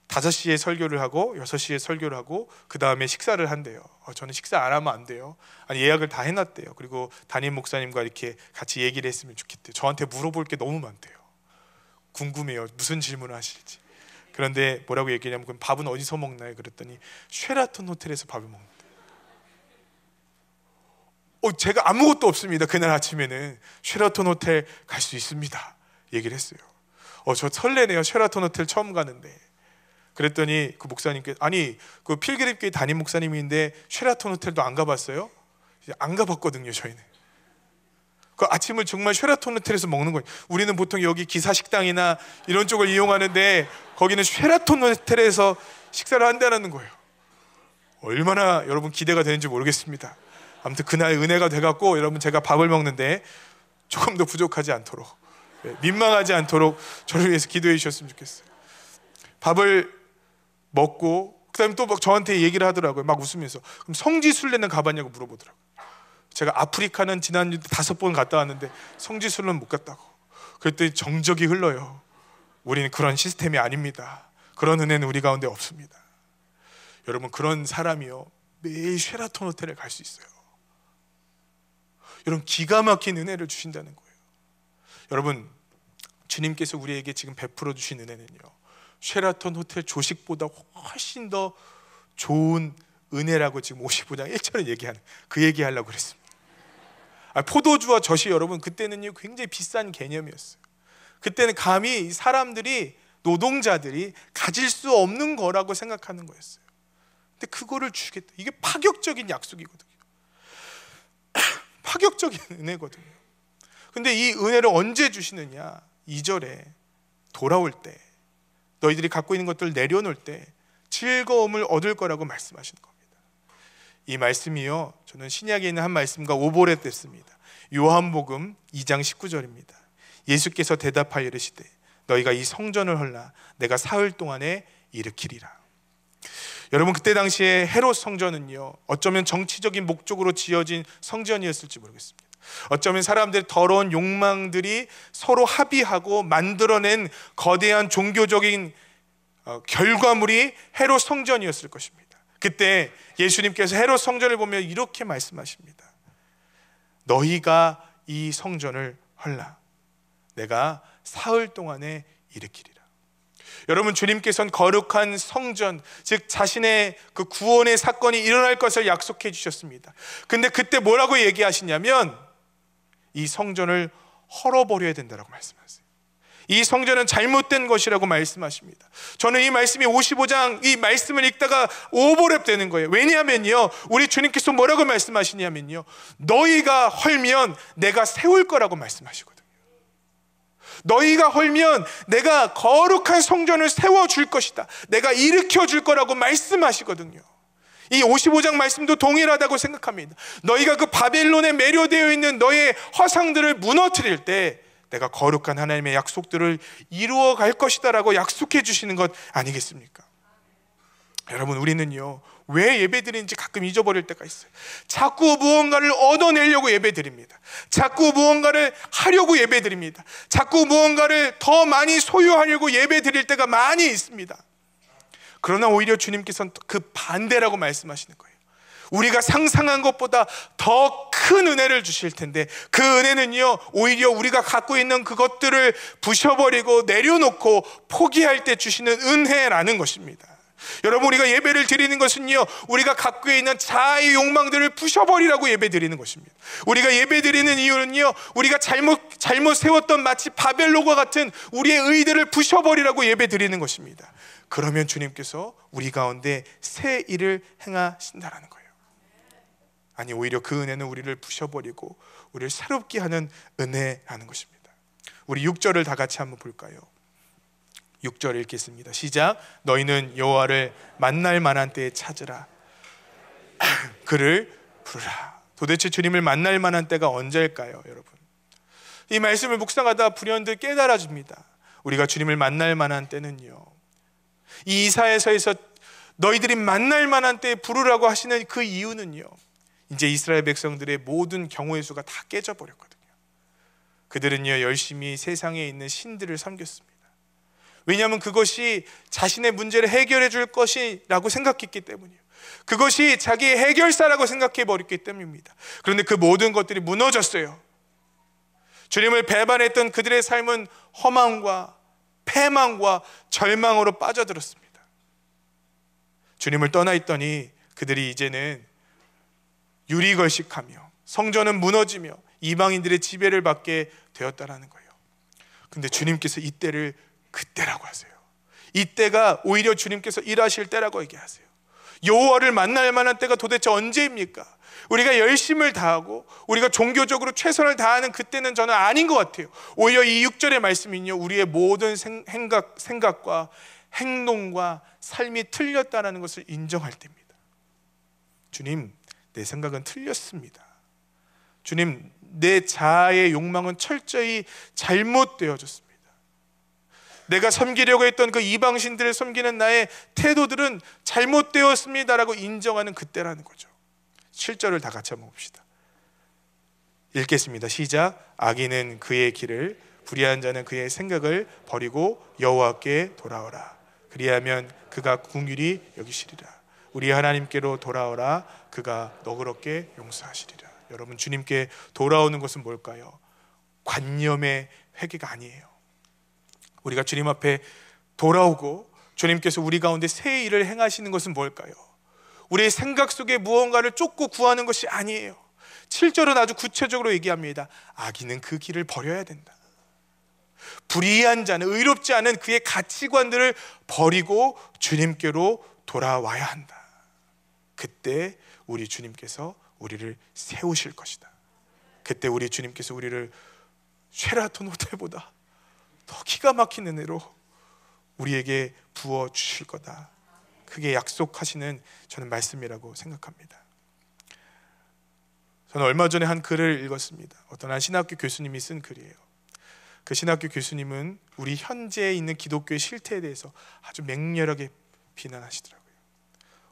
Speaker 1: 5시에 설교를 하고 6시에 설교를 하고 그 다음에 식사를 한대요. 저는 식사 안 하면 안 돼요. 아니, 예약을 다 해놨대요. 그리고 담임 목사님과 이렇게 같이 얘기를 했으면 좋겠대요. 저한테 물어볼 게 너무 많대요. 궁금해요. 무슨 질문을 하실지. 그런데 뭐라고 얘기하냐면, 그럼 밥은 어디서 먹나요? 그랬더니 쉐라톤 호텔에서 밥을 먹는다. 제가 아무것도 없습니다. 그날 아침에는 쉐라톤 호텔 갈 수 있습니다 얘기를 했어요. 저 설레네요. 쉐라톤 호텔 처음 가는데. 그랬더니 그 목사님께, 아니 그 필그림교회 담임 목사님인데 쉐라톤 호텔도 안 가봤어요? 안 가봤거든요. 저희는 그 아침을 정말 쉐라톤 호텔에서 먹는 거예요. 우리는 보통 여기 기사식당이나 이런 쪽을 이용하는데 거기는 쉐라톤 호텔에서 식사를 한다는 거예요. 얼마나 여러분 기대가 되는지 모르겠습니다. 아무튼 그날 은혜가 돼갖고 여러분, 제가 밥을 먹는데 조금 더 부족하지 않도록, 민망하지 않도록 저를 위해서 기도해 주셨으면 좋겠어요. 밥을 먹고 그 다음에 또 막 저한테 얘기를 하더라고요. 막 웃으면서, 그럼 성지순례는 가봤냐고 물어보더라고요. 제가 아프리카는 지난주에 5번 갔다 왔는데 성지순례는 못 갔다고. 그랬더니 정적이 흘러요. 우리는 그런 시스템이 아닙니다. 그런 은혜는 우리 가운데 없습니다. 여러분, 그런 사람이요 매일 쉐라톤 호텔에 갈 수 있어요. 여러분, 기가 막힌 은혜를 주신다는 거예요. 여러분, 주님께서 우리에게 지금 베풀어 주신 은혜는요, 쉐라톤 호텔 조식보다 훨씬 더 좋은 은혜라고 지금 55장 1절에 얘기하는, 그 얘기하려고 그랬습니다. 포도주와 젖이 여러분, 그때는요 굉장히 비싼 개념이었어요. 그때는 감히 사람들이, 노동자들이 가질 수 없는 거라고 생각하는 거였어요. 근데 그거를 주겠다. 이게 파격적인 약속이거든요. 파격적인 은혜거든요. 근데 이 은혜를 언제 주시느냐? 2절에 돌아올 때, 너희들이 갖고 있는 것들을 내려놓을 때 즐거움을 얻을 거라고 말씀하시는 겁니다. 이 말씀이요, 저는 신약에 있는 한 말씀과 오버랩됐습니다. 요한복음 2장 19절입니다. 예수께서 대답하여 이르시되 너희가 이 성전을 헐라 내가 사흘 동안에 일으키리라. 여러분, 그때 당시에 헤롯 성전은요, 어쩌면 정치적인 목적으로 지어진 성전이었을지 모르겠습니다. 어쩌면 사람들의 더러운 욕망들이 서로 합의하고 만들어낸 거대한 종교적인 결과물이 헤롯 성전이었을 것입니다. 그때 예수님께서 헤롯 성전을 보며 이렇게 말씀하십니다. 너희가 이 성전을 헐라 내가 사흘 동안에 일으키리라. 여러분, 주님께서는 거룩한 성전, 즉 자신의 그 구원의 사건이 일어날 것을 약속해 주셨습니다. 근데 그때 뭐라고 얘기하시냐면 이 성전을 헐어버려야 된다고 말씀하세요. 이 성전은 잘못된 것이라고 말씀하십니다. 저는 이 말씀이 55장 이 말씀을 읽다가 오버랩 되는 거예요. 왜냐하면요, 우리 주님께서 뭐라고 말씀하시냐면요, 너희가 헐면 내가 세울 거라고 말씀하시거든요. 너희가 헐면 내가 거룩한 성전을 세워줄 것이다, 내가 일으켜줄 거라고 말씀하시거든요. 이 55장 말씀도 동일하다고 생각합니다. 너희가 그 바벨론에 매료되어 있는 너의 허상들을 무너뜨릴 때 내가 거룩한 하나님의 약속들을 이루어 갈 것이다 라고 약속해 주시는 것 아니겠습니까? 여러분, 우리는요 왜 예배 드리는지 가끔 잊어버릴 때가 있어요. 자꾸 무언가를 얻어내려고 예배 드립니다. 자꾸 무언가를 하려고 예배 드립니다. 자꾸 무언가를 더 많이 소유하려고 예배 드릴 때가 많이 있습니다. 그러나 오히려 주님께서는 그 반대라고 말씀하시는 거예요. 우리가 상상한 것보다 더 큰 은혜를 주실 텐데, 그 은혜는요 오히려 우리가 갖고 있는 그것들을 부셔버리고 내려놓고 포기할 때 주시는 은혜라는 것입니다. 여러분, 우리가 예배를 드리는 것은요, 우리가 갖고 있는 자아의 욕망들을 부셔버리라고 예배 드리는 것입니다. 우리가 예배 드리는 이유는요, 우리가 잘못 세웠던 마치 바벨론과 같은 우리의 의들을 부셔버리라고 예배 드리는 것입니다. 그러면 주님께서 우리 가운데 새 일을 행하신다라는 거예요. 아니, 오히려 그 은혜는 우리를 부셔버리고 우리를 새롭게 하는 은혜라는 것입니다. 우리 6절을 다 같이 한번 볼까요? 6절 읽겠습니다. 시작. 너희는 여호와를 만날 만한 때에 찾으라. 그를 부르라. 도대체 주님을 만날 만한 때가 언제일까요, 여러분? 이 말씀을 묵상하다 불현듯 깨달아집니다. 우리가 주님을 만날 만한 때는요, 이 이사야서에서 너희들이 만날 만한 때에 부르라고 하시는 그 이유는요, 이제 이스라엘 백성들의 모든 경우의 수가 다 깨져버렸거든요. 그들은요 열심히 세상에 있는 신들을 섬겼습니다. 왜냐하면 그것이 자신의 문제를 해결해 줄 것이라고 생각했기 때문이에요. 그것이 자기의 해결사라고 생각해 버렸기 때문입니다. 그런데 그 모든 것들이 무너졌어요. 주님을 배반했던 그들의 삶은 허망과 패망과 절망으로 빠져들었습니다. 주님을 떠나 있더니 그들이 이제는 유리걸식하며 성전은 무너지며 이방인들의 지배를 받게 되었다라는 거예요. 근데 주님께서 이때를 그때라고 하세요. 이때가 오히려 주님께서 일하실 때라고 얘기하세요. 여호와를 만날 만한 때가 도대체 언제입니까? 우리가 열심을 다하고 우리가 종교적으로 최선을 다하는 그때는 저는 아닌 것 같아요. 오히려 이 6절의 말씀은요, 우리의 모든 생각과 행동과 삶이 틀렸다는 것을 인정할 때입니다. 주님, 내 생각은 틀렸습니다. 주님, 내 자아의 욕망은 철저히 잘못되어졌습니다. 내가 섬기려고 했던 그 이방신들을 섬기는 나의 태도들은 잘못되었습니다라고 인정하는 그때라는 거죠. 7절을 다 같이 한번 봅시다. 읽겠습니다. 시작. 악인은 그의 길을, 불의한 자는 그의 생각을 버리고 여호와께 돌아오라. 그리하면 그가 긍휼히 여기시리라. 우리 하나님께로 돌아오라. 그가 너그럽게 용서하시리라. 여러분, 주님께 돌아오는 것은 뭘까요? 관념의 회개가 아니에요. 우리가 주님 앞에 돌아오고 주님께서 우리 가운데 새 일을 행하시는 것은 뭘까요? 우리의 생각 속에 무언가를 쫓고 구하는 것이 아니에요. 7절은 아주 구체적으로 얘기합니다. 악인은 그 길을 버려야 된다. 불의한 자는, 의롭지 않은 그의 가치관들을 버리고 주님께로 돌아와야 한다. 그때 우리 주님께서 우리를 세우실 것이다. 그때 우리 주님께서 우리를 쉐라톤 호텔보다 더 기가 막힌 은혜로 우리에게 부어주실 거다. 그게 약속하시는 저는 말씀이라고 생각합니다. 저는 얼마 전에 한 글을 읽었습니다. 어떤 한 신학교 교수님이 쓴 글이에요. 그 신학교 교수님은 우리 현재에 있는 기독교의 실태에 대해서 아주 맹렬하게 비난하시더라고요.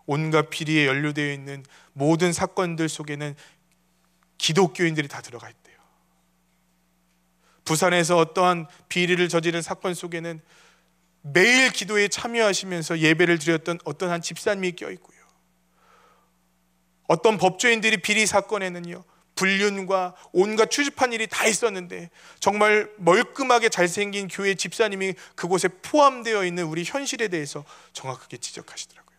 Speaker 1: 온갖 비리에 연루되어 있는 모든 사건들 속에는 기독교인들이 다 들어가 있대요. 부산에서 어떠한 비리를 저지른 사건 속에는 매일 기도에 참여하시면서 예배를 드렸던 어떤 한 집사님이 껴있고요. 어떤 법조인들이 비리 사건에는요, 불륜과 온갖 추집한 일이 다 있었는데 정말 멀끔하게 잘생긴 교회 집사님이 그곳에 포함되어 있는 우리 현실에 대해서 정확하게 지적하시더라고요.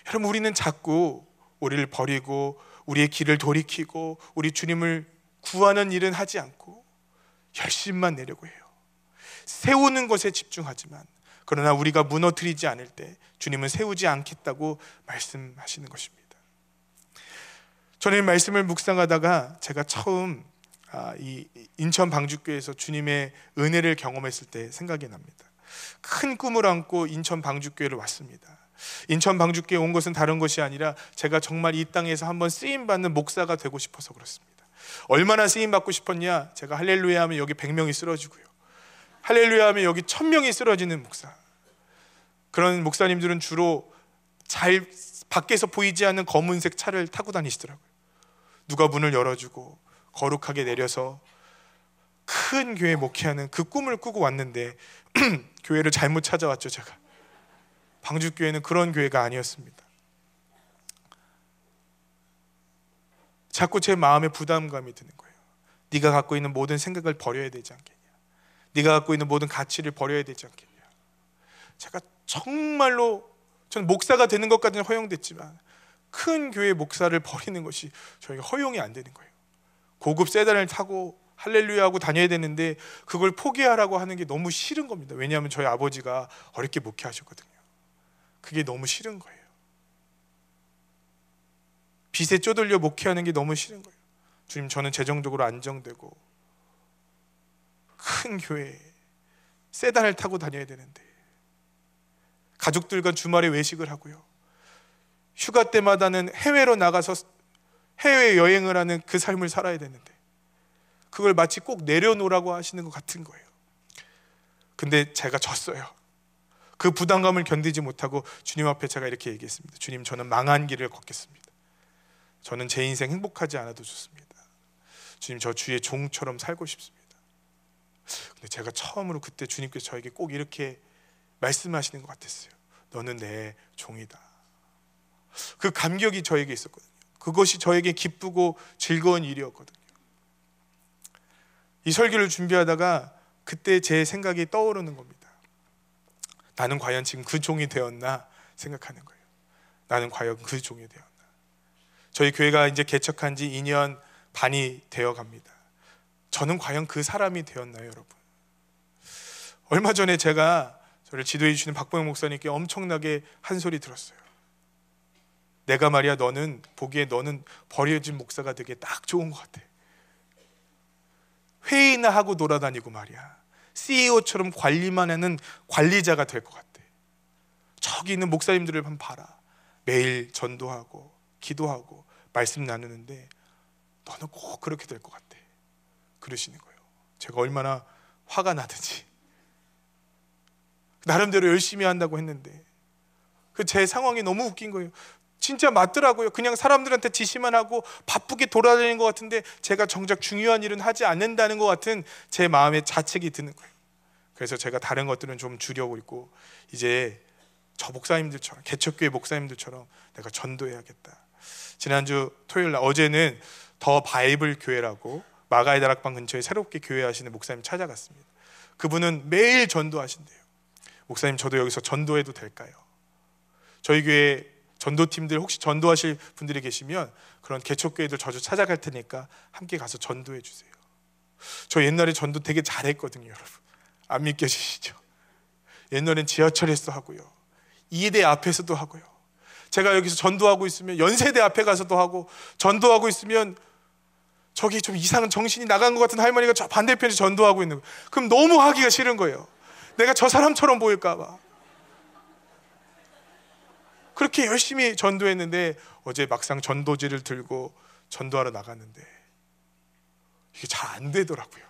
Speaker 1: 여러분, 우리는 자꾸 우리를 버리고 우리의 길을 돌이키고 우리 주님을 구하는 일은 하지 않고 열심만 내려고 해요. 세우는 것에 집중하지만, 그러나 우리가 무너뜨리지 않을 때 주님은 세우지 않겠다고 말씀하시는 것입니다. 저는 이 말씀을 묵상하다가 제가 처음 이 인천 방주교에서 주님의 은혜를 경험했을 때 생각이 납니다. 큰 꿈을 안고 인천 방주교회를 왔습니다. 인천 방주교에 온 것은 다른 것이 아니라 제가 정말 이 땅에서 한번 쓰임받는 목사가 되고 싶어서 그렇습니다. 얼마나 쓰임받고 싶었냐? 제가 할렐루야 하면 여기 100명이 쓰러지고요, 할렐루야 하면 여기 1000명이 쓰러지는 목사. 그런 목사님들은 주로 잘 밖에서 보이지 않는 검은색 차를 타고 다니시더라고요. 누가 문을 열어주고 거룩하게 내려서 큰 교회 목회하는 그 꿈을 꾸고 왔는데 교회를 잘못 찾아왔죠. 제가 방주교회는 그런 교회가 아니었습니다. 자꾸 제 마음에 부담감이 드는 거예요. 네가 갖고 있는 모든 생각을 버려야 되지 않겠냐, 네가 갖고 있는 모든 가치를 버려야 되지 않겠냐. 제가 정말로, 저는 목사가 되는 것까지는 허용됐지만 큰 교회 목사를 버리는 것이 저희가 허용이 안 되는 거예요. 고급 세단을 타고 할렐루야 하고 다녀야 되는데 그걸 포기하라고 하는 게 너무 싫은 겁니다. 왜냐하면 저희 아버지가 어렵게 목회하셨거든요. 그게 너무 싫은 거예요. 빚에 쪼들려 목회하는 게 너무 싫은 거예요. 주님, 저는 재정적으로 안정되고 큰 교회에 세단을 타고 다녀야 되는데, 가족들과 주말에 외식을 하고요, 휴가 때마다는 해외로 나가서 해외 여행을 하는 그 삶을 살아야 되는데, 그걸 마치 꼭 내려놓으라고 하시는 것 같은 거예요. 근데 제가 졌어요. 그 부담감을 견디지 못하고 주님 앞에 제가 이렇게 얘기했습니다. 주님, 저는 망한 길을 걷겠습니다. 저는 제 인생 행복하지 않아도 좋습니다. 주님, 저 주의 종처럼 살고 싶습니다. 근데 제가 처음으로 그때 주님께서 저에게 꼭 이렇게 말씀하시는 것 같았어요. 너는 내 종이다. 그 감격이 저에게 있었거든요. 그것이 저에게 기쁘고 즐거운 일이었거든요. 이 설교를 준비하다가 그때 제 생각이 떠오르는 겁니다. 나는 과연 지금 그 종이 되었나 생각하는 거예요. 나는 과연 그 종이 되었나. 저희 교회가 이제 개척한 지 2년 반이 되어 갑니다. 저는 과연 그 사람이 되었나요, 여러분? 얼마 전에 제가 저를 지도해 주시는 박보영 목사님께 엄청나게 한 소리 들었어요. 내가 말이야, 너는 보기에 너는 버려진 목사가 되게 딱 좋은 것 같아. 회의나 하고 돌아다니고 말이야, CEO처럼 관리만 하는 관리자가 될 것 같아. 저기 있는 목사님들을 한번 봐라. 매일 전도하고 기도하고 말씀 나누는데 너는 꼭 그렇게 될 것 같아. 그러시는 거예요. 제가 얼마나 화가 나든지 나름대로 열심히 한다고 했는데 그 제 상황이 너무 웃긴 거예요. 진짜 맞더라고요. 그냥 사람들한테 지시만 하고 바쁘게 돌아다니는 것 같은데 제가 정작 중요한 일은 하지 않는다는 것 같은 제 마음에 자책이 드는 거예요. 그래서 제가 다른 것들은 좀 줄여고 있고 이제 저 목사님들처럼, 개척교회 목사님들처럼 내가 전도해야겠다. 지난주 토요일 날, 어제는 더 바이블 교회라고 마가의 다락방 근처에 새롭게 교회하시는 목사님 찾아갔습니다. 그분은 매일 전도하신대요. 목사님, 저도 여기서 전도해도 될까요? 저희 교회 전도팀들 혹시 전도하실 분들이 계시면 그런 개척교회들 자주 찾아갈 테니까 함께 가서 전도해 주세요. 저 옛날에 전도 되게 잘했거든요, 여러분. 안 믿겨지시죠? 옛날엔 지하철에서 하고요, 이대 앞에서도 하고요, 제가 여기서 전도하고 있으면 연세대 앞에 가서도 하고, 전도하고 있으면 저기 좀 이상한 정신이 나간 것 같은 할머니가 저 반대편에 전도하고 있는 거예요. 그럼 너무 하기가 싫은 거예요. 내가 저 사람처럼 보일까 봐. 그렇게 열심히 전도했는데 어제 막상 전도지를 들고 전도하러 나갔는데 이게 잘 안 되더라고요.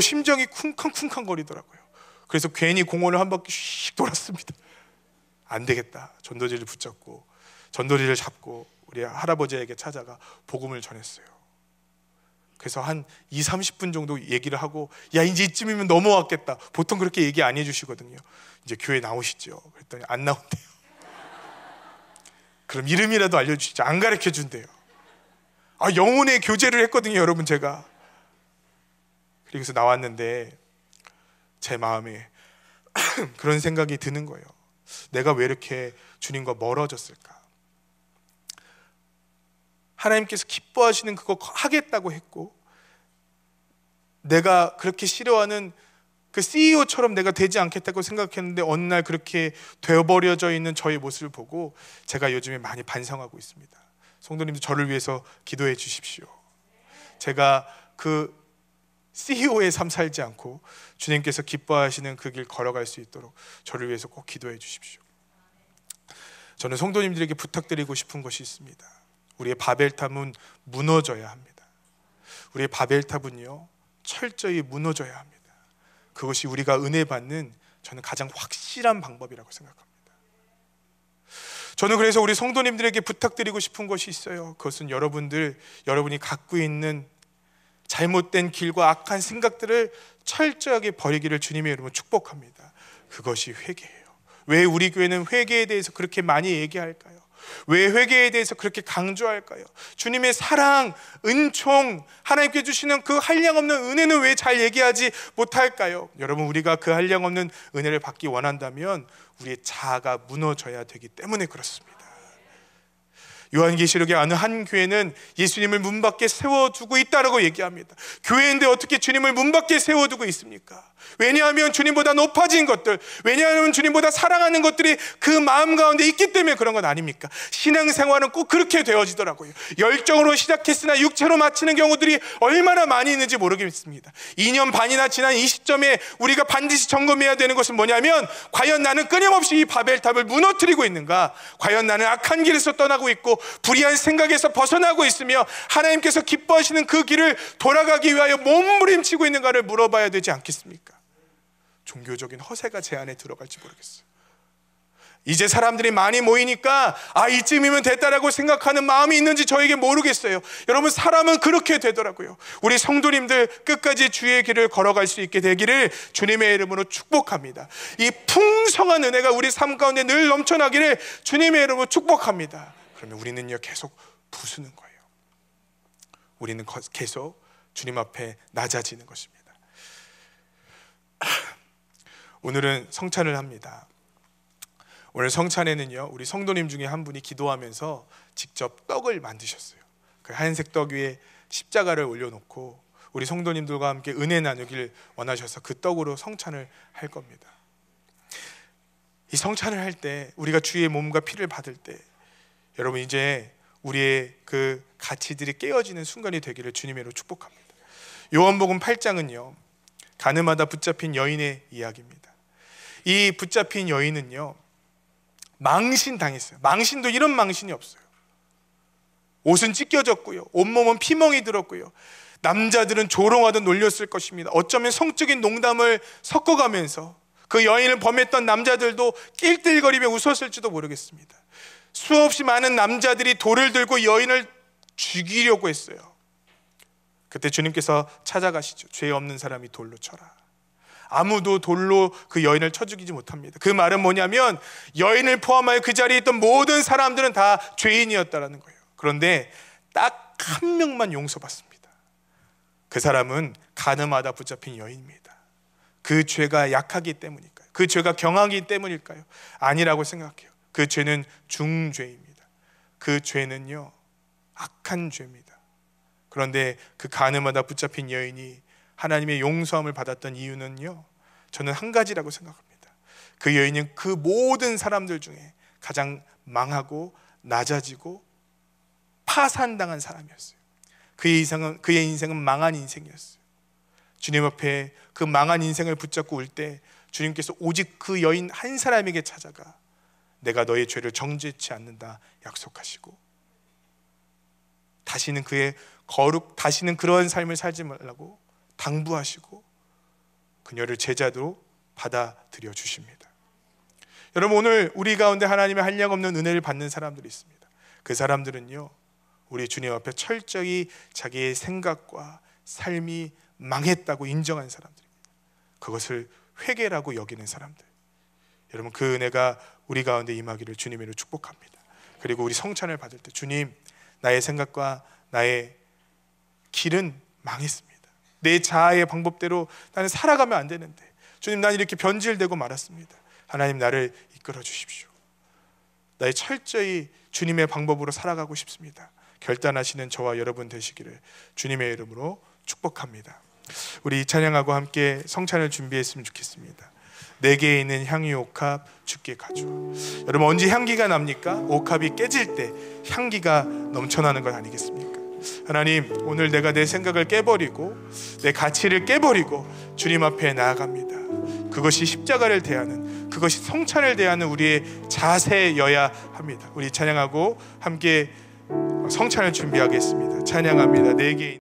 Speaker 1: 심장이 쿵쾅쿵쾅 거리더라고요. 그래서 괜히 공원을 한 바퀴 씩 돌았습니다. 안 되겠다. 전도지를 붙잡고 전도지를 잡고 우리 할아버지에게 찾아가 복음을 전했어요. 그래서 한 20-30분 정도 얘기를 하고, 야, 이제 이쯤이면 넘어왔겠다. 보통 그렇게 얘기 안 해주시거든요. 이제 교회 나오시죠. 그랬더니 안 나온대요. 그럼 이름이라도 알려주시죠. 안 가르쳐 준대요. 영혼의 교제를 했거든요, 여러분. 제가 그래서 나왔는데 제 마음에 그런 생각이 드는 거예요. 내가 왜 이렇게 주님과 멀어졌을까? 하나님께서 기뻐하시는 그거 하겠다고 했고, 내가 그렇게 싫어하는 그 CEO처럼 내가 되지 않겠다고 생각했는데 어느 날 그렇게 되어버려져 있는 저의 모습을 보고 제가 요즘에 많이 반성하고 있습니다. 성도님들, 저를 위해서 기도해 주십시오. 제가 그 CEO의 삶 살지 않고 주님께서 기뻐하시는 그 길 걸어갈 수 있도록 저를 위해서 꼭 기도해 주십시오. 저는 성도님들에게 부탁드리고 싶은 것이 있습니다. 우리의 바벨탑은 무너져야 합니다. 우리의 바벨탑은요, 철저히 무너져야 합니다. 그것이 우리가 은혜 받는, 저는 가장 확실한 방법이라고 생각합니다. 저는 그래서 우리 성도님들에게 부탁드리고 싶은 것이 있어요. 그것은 여러분이 갖고 있는 잘못된 길과 악한 생각들을 철저하게 버리기를 주님의 이름으로 축복합니다. 그것이 회개예요. 왜 우리 교회는 회개에 대해서 그렇게 많이 얘기할까요? 왜 회개에 대해서 그렇게 강조할까요? 주님의 사랑, 은총, 하나님께 주시는 그 한량없는 은혜는 왜 잘 얘기하지 못할까요? 여러분, 우리가 그 한량없는 은혜를 받기 원한다면 우리의 자아가 무너져야 되기 때문에 그렇습니다. 요한계시록의 어느 한 교회는 예수님을 문 밖에 세워두고 있다라고 얘기합니다. 교회인데 어떻게 주님을 문 밖에 세워두고 있습니까? 왜냐하면 주님보다 높아진 것들, 왜냐하면 주님보다 사랑하는 것들이 그 마음 가운데 있기 때문에 그런 건 아닙니까? 신앙생활은 꼭 그렇게 되어지더라고요. 열정으로 시작했으나 육체로 마치는 경우들이 얼마나 많이 있는지 모르겠습니다. 2년 반이나 지난 이 시점에 우리가 반드시 점검해야 되는 것은 뭐냐면, 과연 나는 끊임없이 이 바벨탑을 무너뜨리고 있는가? 과연 나는 악한 길에서 떠나고 있고 불의한 생각에서 벗어나고 있으며 하나님께서 기뻐하시는 그 길을 돌아가기 위하여 몸부림치고 있는가를 물어봐야 되지 않겠습니까? 종교적인 허세가 제 안에 들어갈지 모르겠어요. 이제 사람들이 많이 모이니까 이쯤이면 됐다라고 생각하는 마음이 있는지 저에게 모르겠어요. 여러분, 사람은 그렇게 되더라고요. 우리 성도님들 끝까지 주의 길을 걸어갈 수 있게 되기를 주님의 이름으로 축복합니다. 이 풍성한 은혜가 우리 삶 가운데 늘 넘쳐나기를 주님의 이름으로 축복합니다. 그러면 우리는요, 계속 부수는 거예요. 우리는 계속 주님 앞에 낮아지는 것입니다. 오늘은 성찬을 합니다. 오늘 성찬에는요, 우리 성도님 중에 한 분이 기도하면서 직접 떡을 만드셨어요. 그 하얀색 떡 위에 십자가를 올려놓고 우리 성도님들과 함께 은혜 나누길 원하셔서 그 떡으로 성찬을 할 겁니다. 이 성찬을 할 때, 우리가 주의 몸과 피를 받을 때, 여러분, 이제 우리의 그 가치들이 깨어지는 순간이 되기를 주님으로 축복합니다. 요한복음 8장은요, 가늠하다 붙잡힌 여인의 이야기입니다. 이 붙잡힌 여인은요, 망신당했어요. 망신도 이런 망신이 없어요. 옷은 찢겨졌고요, 온몸은 피멍이 들었고요, 남자들은 조롱하듯 놀렸을 것입니다. 어쩌면 성적인 농담을 섞어가면서 그 여인을 범했던 남자들도 낄낄거리며 웃었을지도 모르겠습니다. 수없이 많은 남자들이 돌을 들고 여인을 죽이려고 했어요. 그때 주님께서 찾아가시죠. 죄 없는 사람이 돌로 쳐라. 아무도 돌로 그 여인을 쳐 죽이지 못합니다. 그 말은 뭐냐면 여인을 포함하여 그 자리에 있던 모든 사람들은 다 죄인이었다라는 거예요. 그런데 딱 한 명만 용서받습니다. 그 사람은 가늠하다 붙잡힌 여인입니다. 그 죄가 약하기 때문일까요? 그 죄가 경하기 때문일까요? 아니라고 생각해요. 그 죄는 중죄입니다. 그 죄는요, 악한 죄입니다. 그런데 그 가늠하다 붙잡힌 여인이 하나님의 용서함을 받았던 이유는요, 저는 한 가지라고 생각합니다. 그 여인은 그 모든 사람들 중에 가장 망하고 낮아지고 파산당한 사람이었어요. 그의 인생은 망한 인생이었어요. 주님 앞에 그 망한 인생을 붙잡고 올 때 주님께서 오직 그 여인 한 사람에게 찾아가 내가 너의 죄를 정죄치 않는다 약속하시고, 다시는 다시는 그러한 삶을 살지 말라고 당부하시고 그녀를 제자로 받아들여 주십니다. 여러분, 오늘 우리 가운데 하나님의 한량없는 은혜를 받는 사람들이 있습니다. 그 사람들은요, 우리 주님 앞에 철저히 자기의 생각과 삶이 망했다고 인정한 사람들입니다. 그것을 회개라고 여기는 사람들. 여러분, 그 은혜가 우리 가운데 임하기를 주님으로 축복합니다. 그리고 우리 성찬을 받을 때, 주님, 나의 생각과 나의 길은 망했습니다. 내 자아의 방법대로 나는 살아가면 안 되는데 주님, 난 이렇게 변질되고 말았습니다. 하나님, 나를 이끌어 주십시오. 나의 철저히 주님의 방법으로 살아가고 싶습니다. 결단하시는 저와 여러분 되시기를 주님의 이름으로 축복합니다. 우리 찬양하고 함께 성찬을 준비했으면 좋겠습니다. 내게 있는 향유 옥합 주께 가져. 여러분, 언제 향기가 납니까? 옥합이 깨질 때 향기가 넘쳐나는 것 아니겠습니까? 하나님, 오늘 내가 내 생각을 깨버리고 내 가치를 깨버리고 주님 앞에 나아갑니다. 그것이 십자가를 대하는, 그것이 성찬을 대하는 우리의 자세여야 합니다. 우리 찬양하고 함께 성찬을 준비하겠습니다. 찬양합니다. 내게